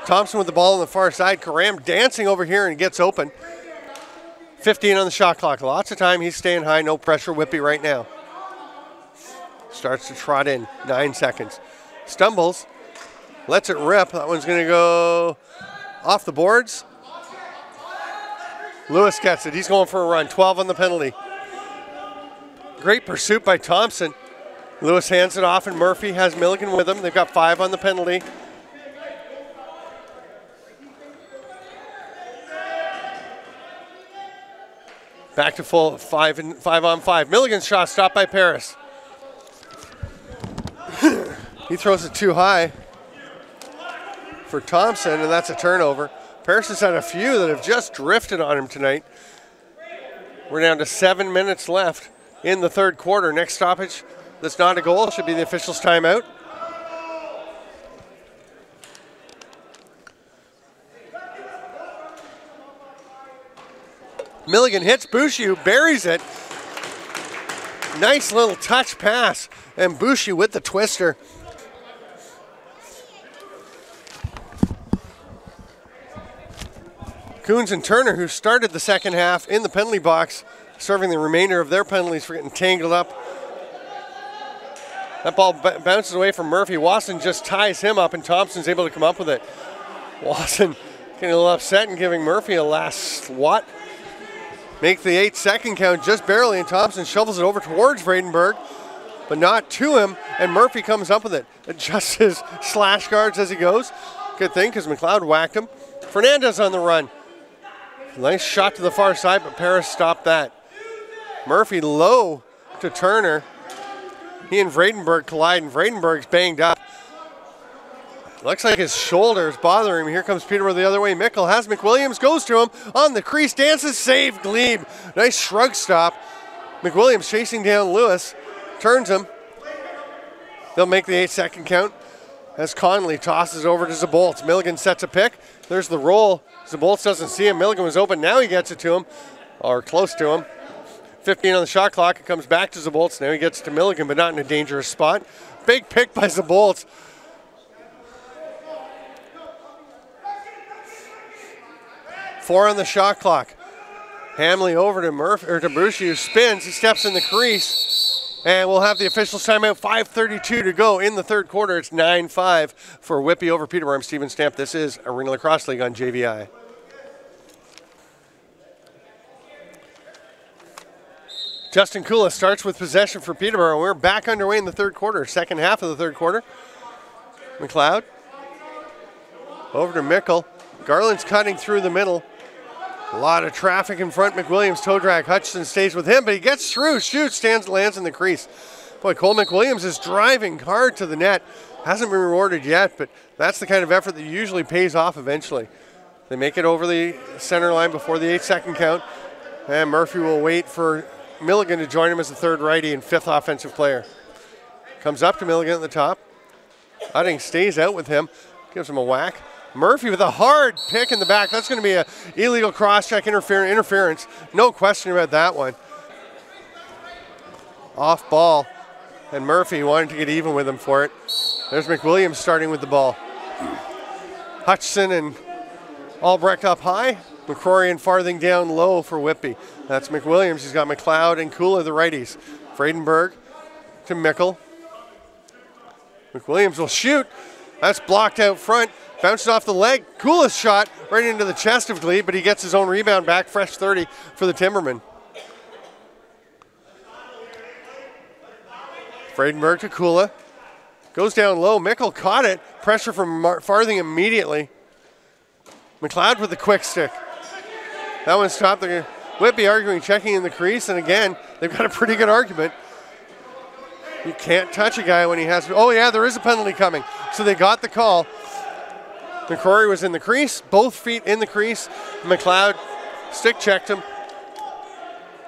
Thompson with the ball on the far side. Karam dancing over here and gets open. 15 on the shot clock. Lots of time. He's staying high. No pressure. Whitby right now. Starts to trot in. 9 seconds. Stumbles. Lets it rip. That one's going to go off the boards. Lewis gets it. He's going for a run. 12 on the penalty. Great pursuit by Thompson. Lewis hands it off, and Murphy has Milligan with him. They've got 5 on the penalty. Back to full 5-on-5. Milligan's shot stopped by Paris. He throws it too high for Thompson, and that's a turnover. Paris has had a few that have just drifted on him tonight. We're down to 7 minutes left in the third quarter. Next stoppage that's not a goal should be the officials' timeout. Milligan hits Boucher, who buries it. Nice little touch pass, and Boucher with the twister. Coons and Turner, who started the second half in the penalty box, serving the remainder of their penalties for getting tangled up. That ball bounces away from Murphy. Wasson just ties him up, and Thompson's able to come up with it. Wasson getting a little upset and giving Murphy a last swat. Make the 8-second count just barely, and Thompson shovels it over towards Vredenberg, but not to him, and Murphy comes up with it. Adjusts his slash guards as he goes. Good thing, because McLeod whacked him. Fernandez on the run. Nice shot to the far side, but Paris stopped that. Murphy low to Turner. He and Vredenberg collide, and Vredenberg's banged up. Looks like his shoulder is bothering him. Here comes Peterborough the other way. Mickle has McWilliams, goes to him on the crease, dances, save, Glebe. Nice shrug stop. McWilliams chasing down Lewis, turns him. They'll make the 8-second count as Conley tosses over to Zabolts. Milligan sets a pick. There's the roll. Zabolts doesn't see him. Milligan was open. Now he gets it to him, or close to him. 15 on the shot clock. It comes back to Zabolts. Now he gets to Milligan, but not in a dangerous spot. Big pick by Zabolts. Four on the shot clock. Hamley over to Murphy, or to Boucher, who spins. He steps in the crease, and we'll have the officials timeout. 5:32 to go in the third quarter. It's 9-5 for Whitby over Peterborough. I'm Stephen Stamp. This is Arena Lacrosse League on JVI. Justin Kula starts with possession for Peterborough. We're back underway in the third quarter, second half of the third quarter. McLeod over to Mickle. Garland's cutting through the middle. A lot of traffic in front. McWilliams toe drag. Hutchinson stays with him, but he gets through. Shoots, lands in the crease. Boy, Cole McWilliams is driving hard to the net. Hasn't been rewarded yet, but that's the kind of effort that usually pays off eventually. They make it over the center line before the 8-second count, and Murphy will wait for Milligan to join him as the third righty and fifth offensive player. Comes up to Milligan at the top. Utting stays out with him, gives him a whack. Murphy with a hard pick in the back. That's going to be an illegal cross-check interference. No question about that one. Off ball, and Murphy wanted to get even with him for it. There's McWilliams starting with the ball. Hutchinson and Albrecht up high. McCrory and Farthing down low for Whitby. That's McWilliams. He's got McLeod and Kula, the righties. Vredenberg to Mickle. McWilliams will shoot. That's blocked out front. Bounces off the leg. Coolest shot right into the chest of Glebe, but he gets his own rebound back. Fresh 30 for the Timbermen. Friedenberg to Kula. Goes down low. Mickle caught it. Pressure from Farthing immediately. McLeod with the quick stick. That one stopped. Whitby arguing, checking in the crease, and again, they've got a pretty good argument. You can't touch a guy when he has. Oh yeah, there is a penalty coming. So they got the call. McCrory was in the crease, both feet in the crease. McLeod stick checked him.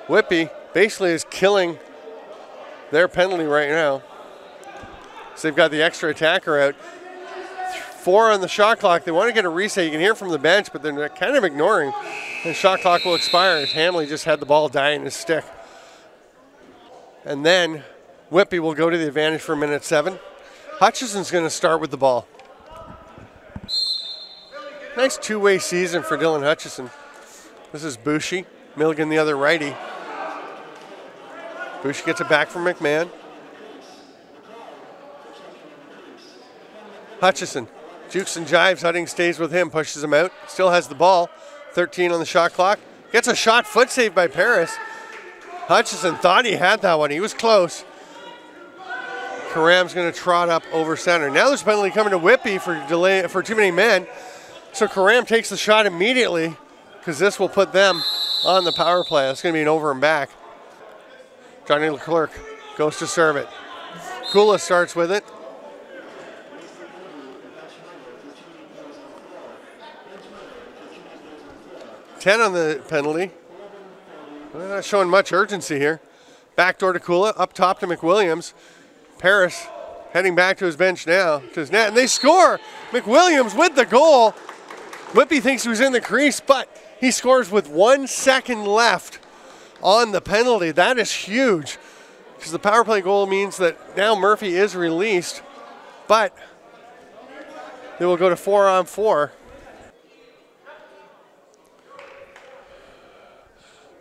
Whitby basically is killing their penalty right now. So they've got the extra attacker out. 4 on the shot clock. They want to get a reset. You can hear from the bench, but they're kind of ignoring. The shot clock will expire as Hamley just had the ball die in his stick. And then Whitby will go to the advantage for minute 7. Hutchison's going to start with the ball. Nice two-way season for Dylan Hutchison. This is Bushy. Milligan the other righty. Bushy gets it back from McMahon. Hutchison jukes and jives. Hutting stays with him, pushes him out. Still has the ball. 13 on the shot clock. Gets a shot, foot saved by Paris. Hutchison thought he had that one. He was close. Karam's going to trot up over center. Now there's a penalty coming to Whitby for delay for too many men. So Karam takes the shot immediately because this will put them on the power play. It's going to be an over and back. Johnny Leclerc goes to serve it. Kula starts with it. $10 on the penalty. They're not showing much urgency here. Backdoor to Kula, up top to McWilliams. Paris heading back to his bench now, to his net, and they score. McWilliams with the goal. Whitby thinks he was in the crease, but he scores with 1 second left on the penalty. That is huge because the power play goal means that now Murphy is released, but they will go to 4-on-4.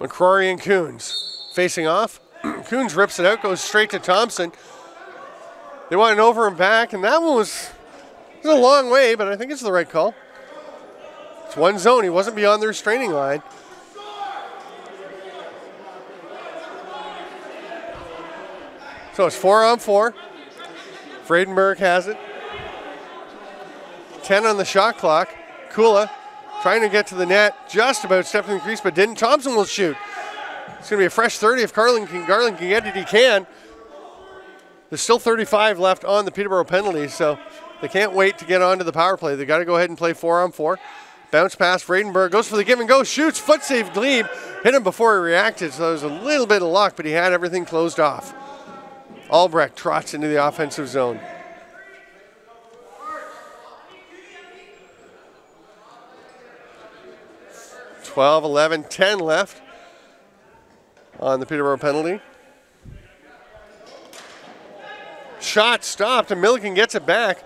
McCrory and Coons facing off. Coons rips it out, goes straight to Thompson. They want an over and back, and that one was a long way, but I think it's the right call. It's one zone. He wasn't beyond the restraining line. So it's 4-on-4. Friedenberg has it. 10 on the shot clock. Kula trying to get to the net, just about stepped in the crease, but didn't. Thompson will shoot. It's going to be a fresh 30 if Garland can get it, he can. There's still 35 left on the Peterborough penalty, so they can't wait to get onto the power play. They got to go ahead and play 4-on-4. Bounce pass, Friedenberg goes for the give and go, shoots, foot save Glebe. Hit him before he reacted, so there was a little bit of luck, but he had everything closed off. Albrecht trots into the offensive zone. $12, $11, $10 left on the Peterborough penalty. Shot stopped, and Milligan gets it back.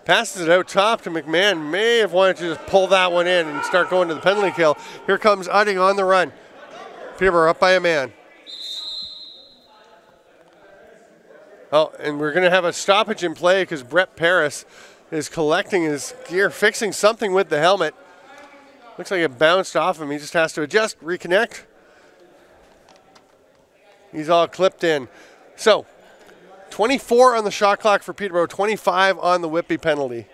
Passes it out top to McMahon. May have wanted to just pull that one in and start going to the penalty kill. Here comes Udding on the run. Peterborough up by a man. Oh, and we're going to have a stoppage in play because Brett Paris is collecting his gear, fixing something with the helmet. Looks like it bounced off him. He just has to adjust, reconnect. He's all clipped in. So, 24 on the shot clock for Peterborough, 25 on the Whitby penalty.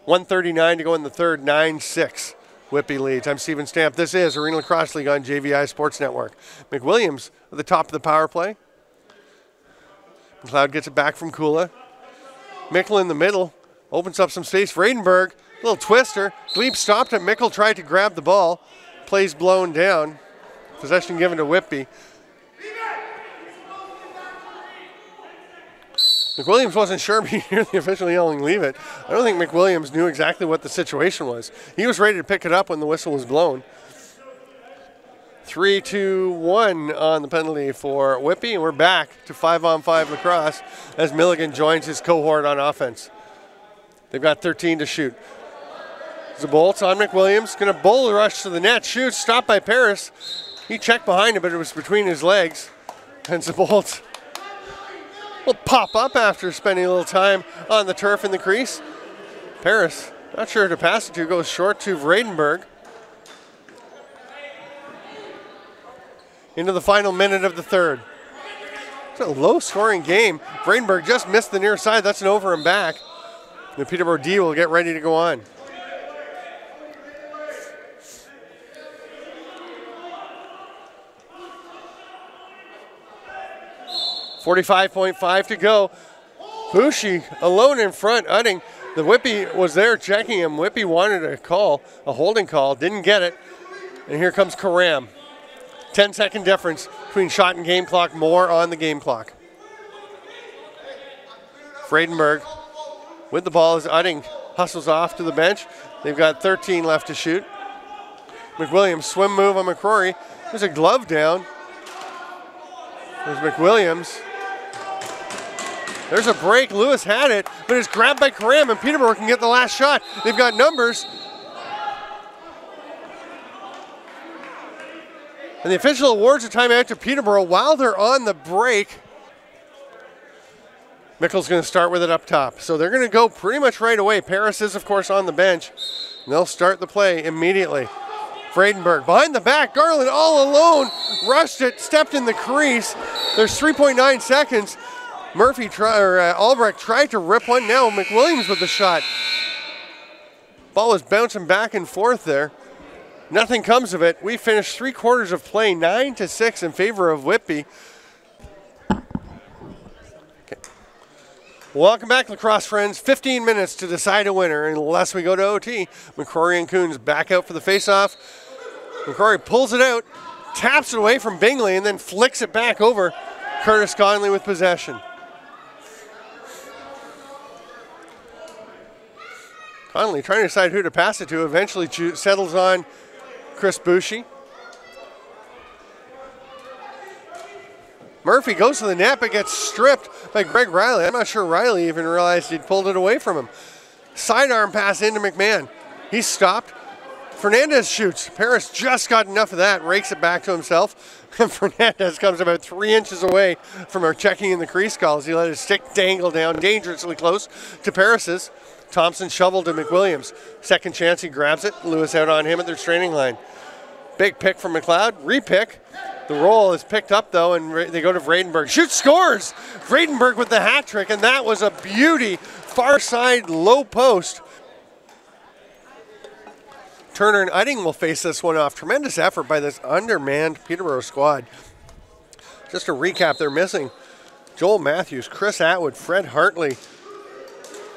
1:39 to go in the third, 9-6. Whitby leads. I'm Steven Stamp. This is Arena Lacrosse League on JVI Sports Network. McWilliams at the top of the power play. McLeod gets it back from Kula. Mickle in the middle. Opens up some space. Friedenberg, little twister. Glebe stopped it. Mickle tried to grab the ball. Plays blown down. Possession given to Whitby. McWilliams wasn't sure, but you hear the official yelling, leave it. I don't think McWilliams knew exactly what the situation was. He was ready to pick it up when the whistle was blown. 3-2-1 on the penalty for Whitby, and we're back to 5-on-5 lacrosse as Milligan joins his cohort on offense. They've got 13 to shoot. Zabolt's on McWilliams, going to bull rush to the net, shoots, stopped by Paris. He checked behind him, but it was between his legs. And Zabolt will pop up after spending a little time on the turf in the crease. Paris, not sure who to pass it to, goes short to Vredenberg. Into the final minute of the third. It's a low-scoring game. Vredenberg just missed the near side. That's an over and back. The Peterborough D will get ready to go on. .5 to go. Bushi alone in front. Utting. The Whitby was there checking him. Whitby wanted a call, a holding call, didn't get it. And here comes Karam. 10-second difference between shot and game clock, more on the game clock. Vredenberg with the ball as Utting hustles off to the bench. They've got 13 left to shoot. McWilliams, swim move on McCrory. There's a glove down. There's McWilliams. There's a break. Lewis had it, but it's grabbed by Karam, and Peterborough can get the last shot. They've got numbers. And the official awards a timeout to Peterborough while they're on the break. Mickle's going to start with it up top. So they're going to go pretty much right away. Paris is, of course, on the bench. And they'll start the play immediately. Vredenberg behind the back. Garland all alone. Rushed it, stepped in the crease. There's 3.9 seconds. Albrecht tried to rip one. Now McWilliams with the shot. Ball was bouncing back and forth there. Nothing comes of it. We finished 3 quarters of play, 9-6 in favor of Whitby. Okay. Welcome back, lacrosse friends. 15 minutes to decide a winner unless we go to OT. McCrory and Coons back out for the face-off. McCrory pulls it out, taps it away from Bingley, and then flicks it back over. Curtis Conley with possession. Conley trying to decide who to pass it to. Eventually settles on Chris Bushi. Murphy goes to the net but gets stripped by Greg Riley. I'm not sure Riley even realized he'd pulled it away from him. Sidearm pass into McMahon. He's stopped. Fernandez shoots. Paris just got enough of that, rakes it back to himself. And Fernandez comes about 3 inches away from our checking in the crease calls. He let his stick dangle down dangerously close to Paris's. Thompson shoveled to McWilliams. Second chance, he grabs it. Lewis out on him at their straining line. Big pick from McLeod. Repick. The roll is picked up, though, and they go to Vredenberg. Shoots, scores! Vredenberg with the hat trick, and that was a beauty. Far side, low post. Turner and Utting will face this one off. Tremendous effort by this undermanned Peterborough squad. Just to recap, they're missing Joel Matthews, Chris Atwood, Fred Hartley,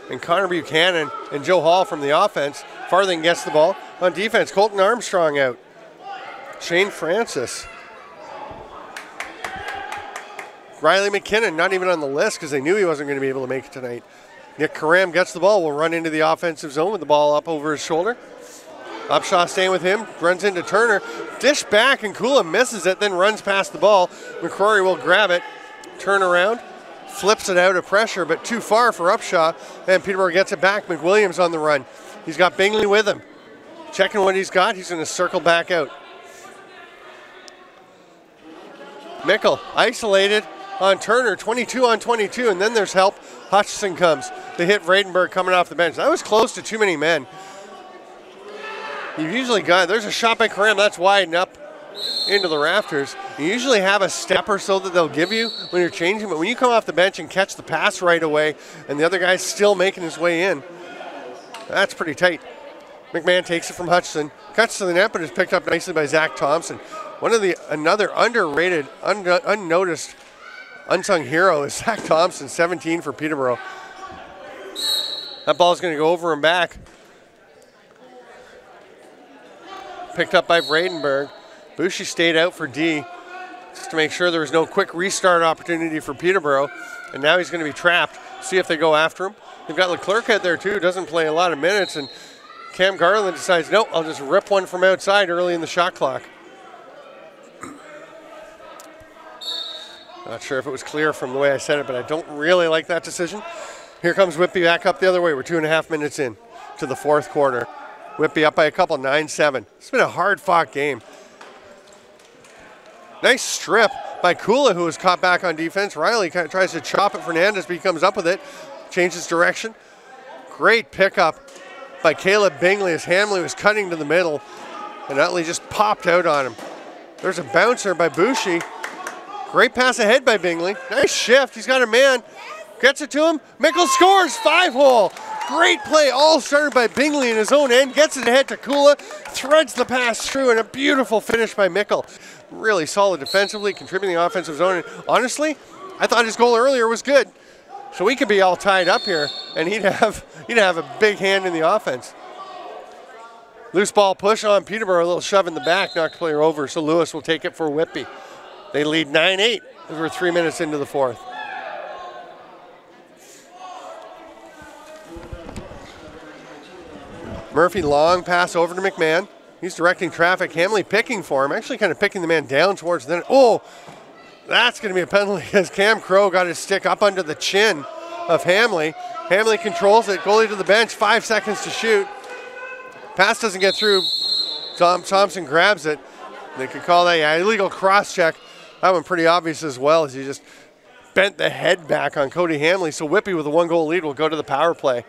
and Connor Buchanan and Joe Hall from the offense. Farthing gets the ball. On defense, Colton Armstrong out. Shane Francis. Riley McKinnon not even on the list because they knew he wasn't going to be able to make it tonight. Nick Karam gets the ball, will run into the offensive zone with the ball up over his shoulder. Upshaw staying with him, runs into Turner. Dish back and Kula misses it, then runs past the ball. McCrory will grab it, turn around. Flips it out of pressure, but too far for Upshaw, and Peterborough gets it back. McWilliams on the run. He's got Bingley with him. Checking what he's got, he's going to circle back out. Mickle isolated on Turner, 22 on 22, and then there's help. Hutchison comes. They hit Vredenberg coming off the bench. That was close to too many men. You've usually got, there's a shot by Karam, that's wide up into the rafters. You usually have a step or so that they'll give you when you're changing, but when you come off the bench and catch the pass right away and the other guy's still making his way in, that's pretty tight. McMahon takes it from Hutchison, cuts to the net, but is picked up nicely by Zach Thompson. Another underrated, unnoticed, unsung hero is Zach Thompson, 17 for Peterborough. That ball's going to go over and back. Picked up by Vredenberg. Bushi stayed out for D just to make sure there was no quick restart opportunity for Peterborough. And now he's going to be trapped. See if they go after him. They've got Leclerc out there too, doesn't play a lot of minutes. And Cam Garland decides, nope, I'll just rip one from outside early in the shot clock. Not sure if it was clear from the way I said it, but I don't really like that decision. Here comes Whitby back up the other way. We're 2.5 minutes in to the fourth quarter. Whitby up by a couple, 9-7. It's been a hard-fought game. Nice strip by Kula, who was caught back on defense. Riley kind of tries to chop at Fernandez, but he comes up with it, changes direction. Great pickup by Caleb Bingley as Hamley was cutting to the middle, and Utley just popped out on him. There's a bouncer by Boucher. Great pass ahead by Bingley. Nice shift. He's got a man. Gets it to him. Mickle scores. 5-hole. Great play. All started by Bingley in his own end. Gets it ahead to Kula. Threads the pass through, and a beautiful finish by Mickle. Really solid defensively, contributing the offensive zone. And honestly, I thought his goal earlier was good. So we could be all tied up here, and he'd have a big hand in the offense. Loose ball push on Peterborough. A little shove in the back. Knocked the player over. So Lewis will take it for Whitby. They lead 9-8 as we're 3 minutes into the fourth. Murphy, long pass over to McMahon. He's directing traffic. Hamley picking for him. Actually kind of picking the man down towards the net. Oh, that's going to be a penalty as Cam Crow got his stick up under the chin of Hamley. Hamley controls it. Goalie to the bench. 5 seconds to shoot. Pass doesn't get through. Thompson grabs it. They could call that illegal cross check. That one pretty obvious as well, as he just bent the head back on Cody Hamley. So Whitby with a 1-goal lead will go to the power play.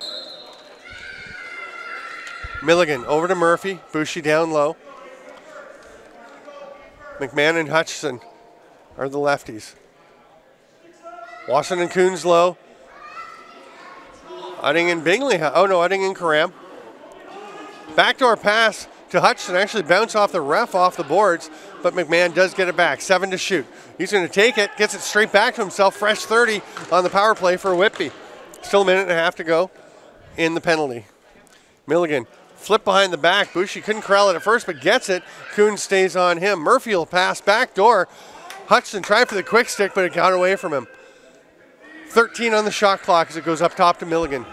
Milligan over to Murphy. Boucher down low. McMahon and Hutchison are the lefties. Washington Coons low. Udding and Bingley. Oh no, Udding and Karam. Backdoor pass to Hutchison. Actually bounce off the ref off the boards, but McMahon does get it back. 7 to shoot. He's going to take it, gets it straight back to himself. Fresh 30 on the power play for Whitby. Still a minute and a half to go in the penalty. Milligan flip behind the back. Boucher couldn't corral it at first, but gets it. Coons stays on him. Murphy will pass back door. Hutchison tried for the quick stick, but it got away from him. 13 on the shot clock as it goes up top to Milligan.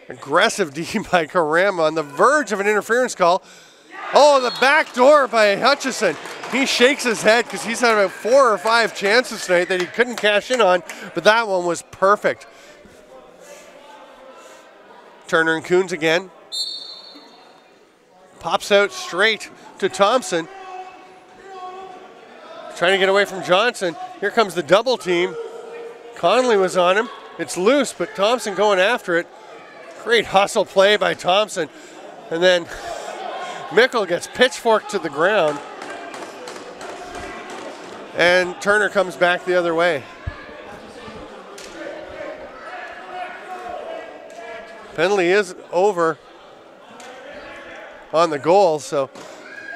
Aggressive D by Karam on the verge of an interference call. Oh, the back door by Hutchison. He shakes his head because he's had about 4 or 5 chances tonight that he couldn't cash in on, but that one was perfect. Turner and Coons again. Pops out straight to Thompson. Trying to get away from Johnson. Here comes the double team. Conley was on him. It's loose, but Thompson going after it. Great hustle play by Thompson. And then Mickle gets pitchforked to the ground. And Turner comes back the other way. Penalty is over on the goal, so.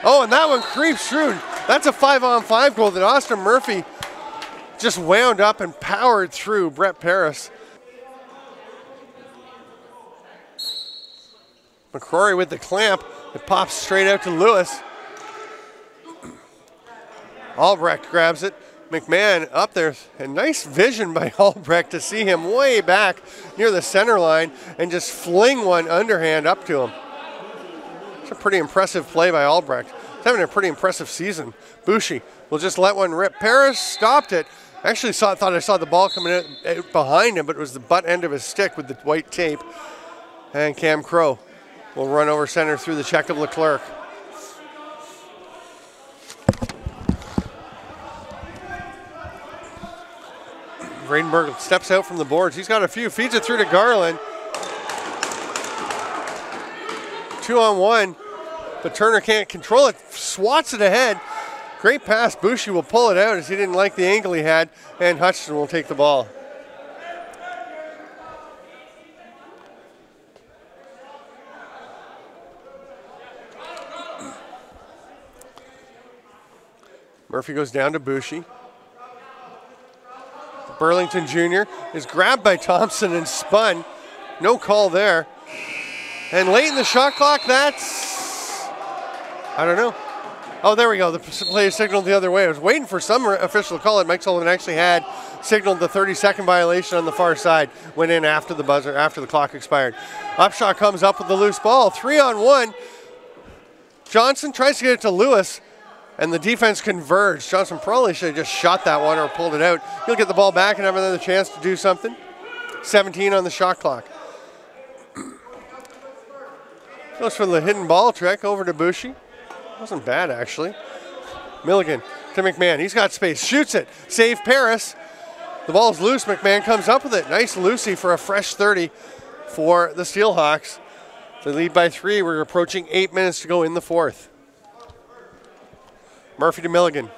Oh, and that one creeps through. That's a 5-on-5 goal that Austin Murphy just wound up and powered through Brett Paris. McCrory with the clamp. It pops straight out to Lewis. Albrecht grabs it. McMahon up there, and nice vision by Albrecht to see him way back near the center line and just fling one underhand up to him. It's a pretty impressive play by Albrecht. He's having a pretty impressive season. Boucher will just let one rip. Paris stopped it. Actually thought I saw the ball coming out behind him, but it was the butt end of his stick with the white tape. And Cam Crow will run over center through the check of Leclerc. Bradenberg steps out from the boards. He's got a few, feeds it through to Garland. 2-on-1, but Turner can't control it. Swats it ahead. Great pass. Boucher will pull it out as he didn't like the angle he had, and Hutchison will take the ball. Murphy goes down to Boucher. Burlington Jr. is grabbed by Thompson and spun. No call there. And late in the shot clock, that's, I don't know. Oh, there we go. The play signaled the other way. I was waiting for some official to call it. Mike Sullivan actually had signaled the 30-second violation on the far side. Went in after the buzzer, after the clock expired. Upshot comes up with the loose ball. 3-on-1. Johnson tries to get it to Lewis, and the defense converged. Johnson probably should have just shot that one or pulled it out. He'll get the ball back and have another chance to do something. 17 on the shot clock. Goes for the hidden ball trick over to Boucher. Wasn't bad, actually. Milligan to McMahon. He's got space. Shoots it. Save Paris. The ball's loose. McMahon comes up with it. Nice Lucy for a fresh 30 for the Steelhawks. They lead by 3. We're approaching 8 minutes to go in the fourth. Murphy to Milligan.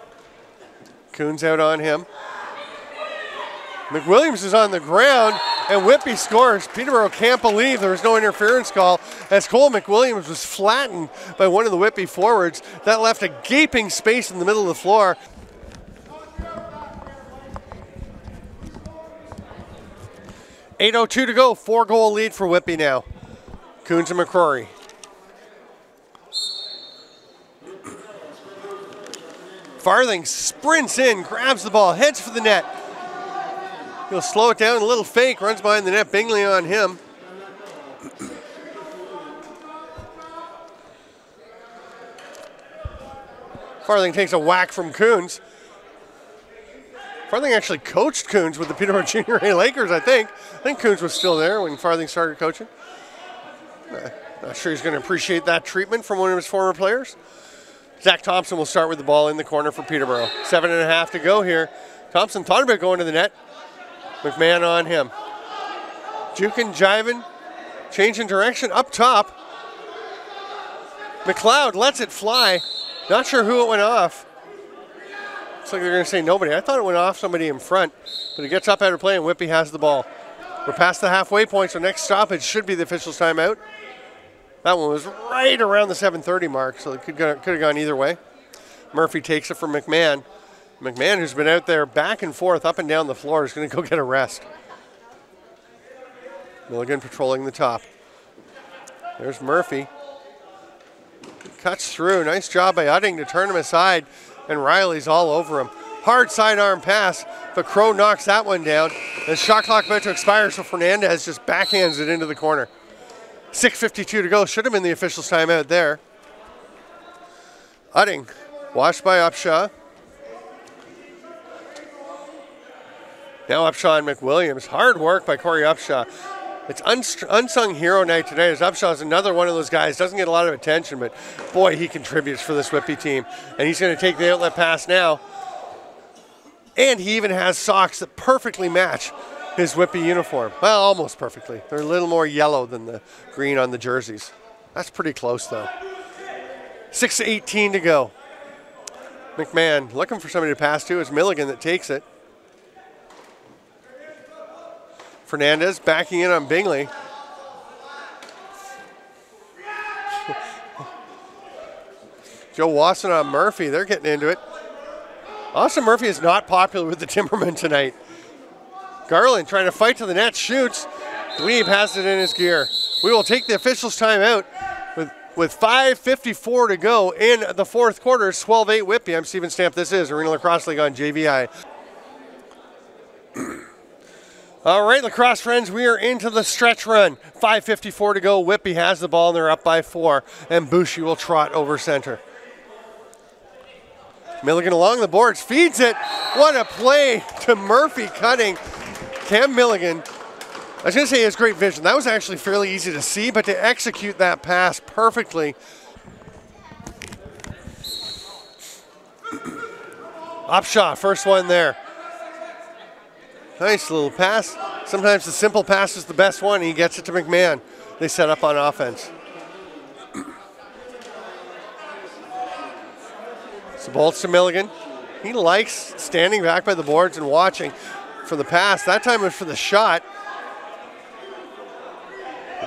Coons out on him. McWilliams is on the ground, and Whitby scores. Peterborough can't believe there was no interference call as Cole McWilliams was flattened by one of the Whitby forwards. That left a gaping space in the middle of the floor. .802 to go, 4-goal lead for Whitby now. Coons and McCrory. Farthing sprints in, grabs the ball, heads for the net. He'll slow it down, a little fake, runs behind the net, Bingley on him. Farthing takes a whack from Coons. Farthing actually coached Coons with the Peterborough Junior A Lakers, I think. I think Coons was still there when Farthing started coaching. Not sure he's going to appreciate that treatment from one of his former players. Zach Thompson will start with the ball in the corner for Peterborough. 7.5 to go here. Thompson thought about going to the net. McMahon on him. Jukin, jiving, changing direction up top. McLeod lets it fly. Not sure who it went off. Looks like they're going to say nobody. I thought it went off somebody in front, but it gets up out of play and Whitby has the ball. We're past the halfway point, so next stoppage should be the official's timeout. That one was right around the 7:30 mark, so it could have gone either way. Murphy takes it from McMahon. McMahon, who's been out there back and forth, up and down the floor, is going to go get a rest. Milligan patrolling the top. There's Murphy. Cuts through. Nice job by Udding to turn him aside, and Riley's all over him. Hard sidearm pass, but Crow knocks that one down. The shot clock about to expire, so Fernandez just backhands it into the corner. 6:52 to go. Should have been the official's timeout there. Udding, washed by Upshaw. Now Upshaw and McWilliams. Hard work by Corey Upshaw. It's unsung hero night today as Upshaw's another one of those guys. Doesn't get a lot of attention, but boy, he contributes for this Whitby team. And he's going to take the outlet pass now. And he even has socks that perfectly match his Whitby uniform. Well, almost perfectly. They're a little more yellow than the green on the jerseys. That's pretty close, though. 6:18 to go. McMahon looking for somebody to pass to. It's Milligan that takes it. Fernandez backing in on Bingley. Joe Wasson on Murphy. They're getting into it. Austin Murphy is not popular with the Timbermen tonight. Garland trying to fight to the net, shoots. Glebe has it in his gear. We will take the official's timeout with 5:54 to go in the fourth quarter. 12-8 Whitby. I'm Stephen Stamp. This is Arena Lacrosse League on JVI. All right, lacrosse friends, we are into the stretch run. 5:54 to go. Whitby has the ball, and they're up by 4. And Boucher will trot over center. Milligan along the boards, feeds it. What a play to Murphy cutting. Cam Milligan, I was going to say he has great vision. That was actually fairly easy to see, but to execute that pass perfectly. Upshot, first one there. Nice little pass. Sometimes the simple pass is the best one, and he gets it to McMahon. They set up on offense. So bolts to Milligan. He likes standing back by the boards and watching for the pass. That time it was for the shot.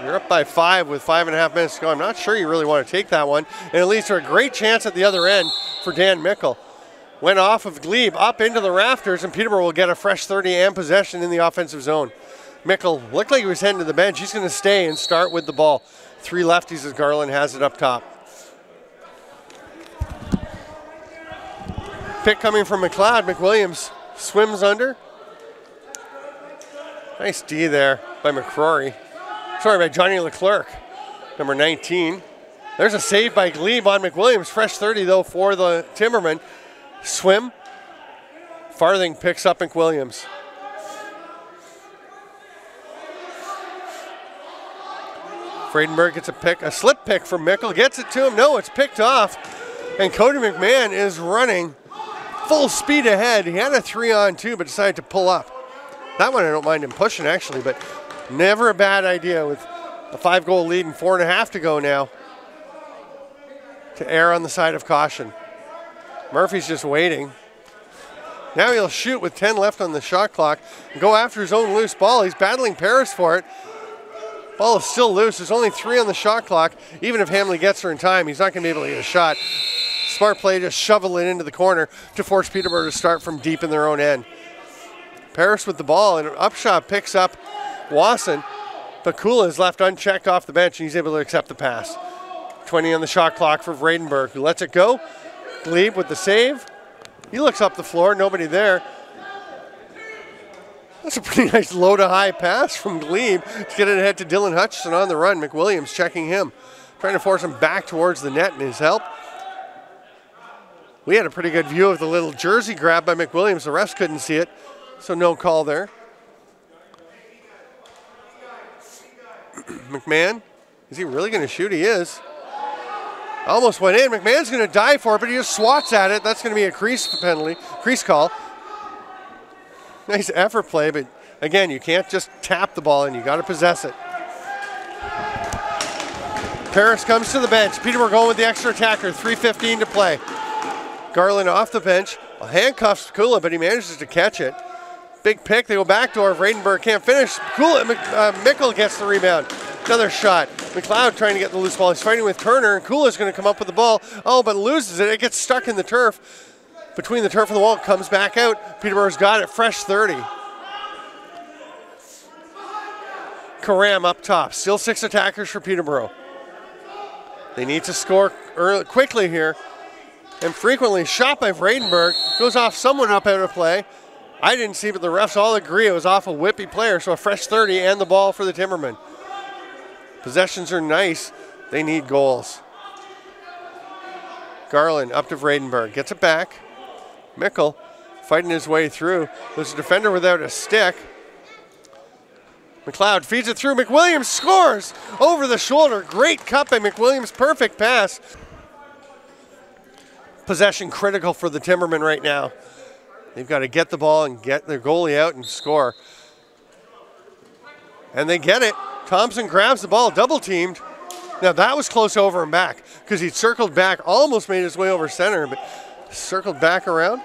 You're up by 5 with 5.5 minutes to go. I'm not sure you really want to take that one. And it leads to a great chance at the other end for Dan Mickle. Went off of Glebe up into the rafters, and Peterborough will get a fresh 30 and possession in the offensive zone. Mickle looked like he was heading to the bench. He's going to stay and start with the ball. 3 lefties as Garland has it up top. Pick coming from McLeod. McWilliams swims under. Nice D there by McCrory. Sorry, by Johnny Leclerc, number 19. There's a save by Glebe on McWilliams. Fresh 30, though, for the Timbermen. Swim. Farthing picks up McWilliams. Friedenberg gets a slip pick from Mickle. Gets it to him. No, it's picked off. And Cody McMahon is running full speed ahead. He had a 3-on-2, but decided to pull up. That one I don't mind him pushing, actually, but never a bad idea with a 5-goal lead and 4.5 to go now to err on the side of caution. Murphy's just waiting. Now he'll shoot with 10 left on the shot clock and go after his own loose ball. He's battling Paris for it. Ball is still loose. There's only 3 on the shot clock. Even if Hamley gets her in time, he's not going to be able to get a shot. Smart play, just shovel it into the corner to force Peterborough to start from deep in their own end. Paris with the ball, and an upshot picks up Wasson, but Kula is left unchecked off the bench, and he's able to accept the pass. 20 on the shot clock for Vredenberg, who lets it go. Glebe with the save. He looks up the floor, nobody there. That's a pretty nice low to high pass from Glebe to get it ahead to Dylan Hutchison on the run. McWilliams checking him, trying to force him back towards the net in his help. We had a pretty good view of the little jersey grab by McWilliams. The refs couldn't see it, so no call there. McMahon, is he really going to shoot? He is. Almost went in. McMahon's going to dive for it, but he just swats at it. That's going to be a crease penalty, crease call. Nice effort play, but again, you can't just tap the ball in. You got to possess it. Paris comes to the bench. Peterborough going with the extra attacker. 3:15 to play. Garland off the bench. Handcuffs Kula, but he manages to catch it. Big pick. They go backdoor. Vredenberg can't finish. Kula, Mickle gets the rebound. Another shot. McLeod trying to get the loose ball. He's fighting with Turner, and Kula's going to come up with the ball. Oh, but loses it. It gets stuck in the turf. Between the turf and the wall, comes back out. Peterborough's got it. Fresh 30. Karam up top. Still 6 attackers for Peterborough. They need to score quickly here. And frequently shot by Vredenberg. Goes off someone up out of play. I didn't see, but the refs all agree it was off a Whitby player. So a fresh 30 and the ball for the Timbermen. Possessions are nice. They need goals. Garland up to Vredenberg. Gets it back. Mickle fighting his way through. There's a defender without a stick. McLeod feeds it through. McWilliams scores over the shoulder. Great cut by McWilliams. Perfect pass. Possession critical for the Timbermen right now. They've got to get the ball and get their goalie out and score. And they get it. Thompson grabs the ball, double teamed. Now that was close over and back because he circled back, almost made his way over center, but circled back around.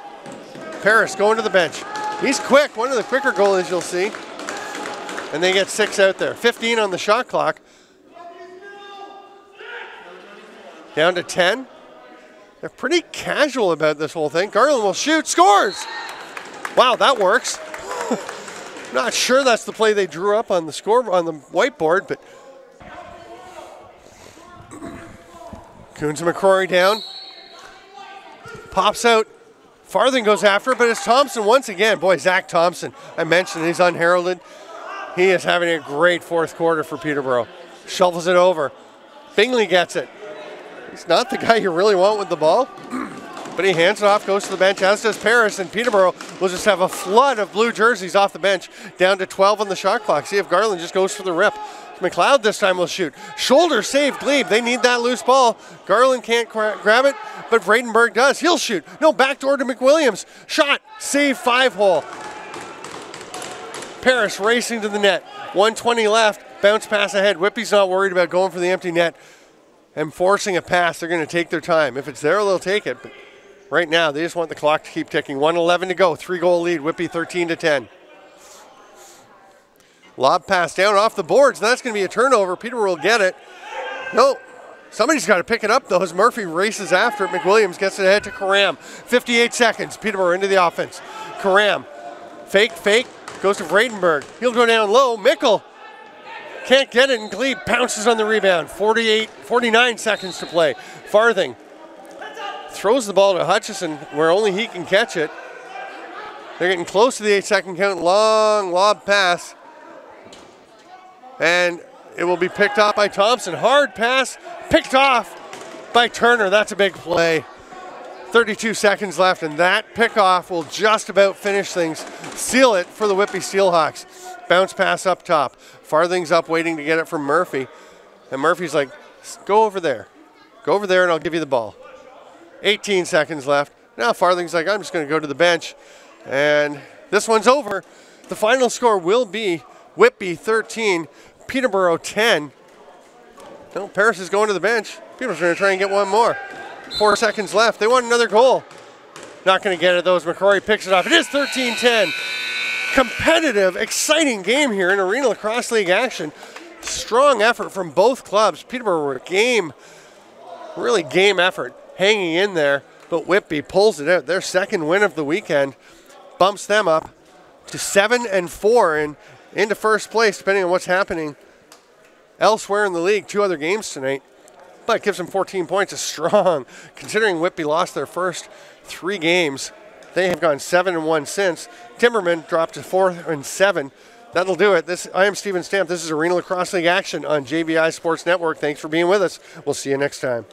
Paris going to the bench. He's quick, one of the quicker goalies you'll see. And they get 6 out there. 15 on the shot clock. Down to 10. They're pretty casual about this whole thing. Garland will shoot, scores! Wow, that works. Not sure that's the play they drew up on the score on the whiteboard, but Coons and McCrory down. Pops out. Farthing goes after it, but it's Thompson once again. Boy, Zach Thompson, I mentioned he's unheralded. He is having a great fourth quarter for Peterborough. Shovels it over. Bingley gets it. He's not the guy you really want with the ball, but he hands it off, goes to the bench, as does Paris, and Peterborough will just have a flood of blue jerseys off the bench, down to 12 on the shot clock. See if Garland just goes for the rip. McLeod this time will shoot. Shoulder save, Glebe. They need that loose ball. Garland can't grab it, but Vredenberg does. He'll shoot. No, backdoor to McWilliams. Shot, save, 5-hole. Paris racing to the net. 1:20 left. Bounce pass ahead. Whitby's not worried about going for the empty net and forcing a pass. They're going to take their time. If it's there, they'll take it. But right now, they just want the clock to keep ticking. 1:11 to go. 3-goal lead. Whitby 13-10. Lob pass down off the boards. That's going to be a turnover. Peterborough will get it. No. Somebody's got to pick it up, though, as Murphy races after it. McWilliams gets it ahead to Karam. 58 seconds. Peterborough into the offense. Karam. Fake. Goes to Vredenberg. He'll go down low. Mickle can't get it, and Glebe pounces on the rebound. 49 seconds to play. Farthing throws the ball to Hutchison where only he can catch it. They're getting close to the 8-second count. Long lob pass. And it will be picked off by Thompson. Hard pass, picked off by Turner. That's a big play. 32 seconds left, and that pickoff will just about finish things, seal it for the Whitby Steelhawks. Bounce pass up top. Farthing's up waiting to get it from Murphy. And Murphy's like, go over there. Go over there and I'll give you the ball. 18 seconds left. Now Farthing's like, I'm just going to go to the bench. And this one's over. The final score will be Whitby 13, Peterborough 10. No, Paris is going to the bench. Peter's going to try and get one more. 4 seconds left. They want another goal. Not going to get it, though, as McCrory picks it off. It is 13-10. Competitive, exciting game here in Arena Lacrosse League action. Strong effort from both clubs. Peterborough were really game effort, hanging in there. But Whitby pulls it out. Their second win of the weekend bumps them up to 7-4 and into first place, depending on what's happening elsewhere in the league. 2 other games tonight, but gives them 14 points. Is strong, considering Whitby lost their first 3 games. They have gone 7-1 since. Timbermen dropped to 4-7. That'll do it. I am Steven Stamp. This is Arena Lacrosse League action on JVI Sports Network. Thanks for being with us. We'll see you next time.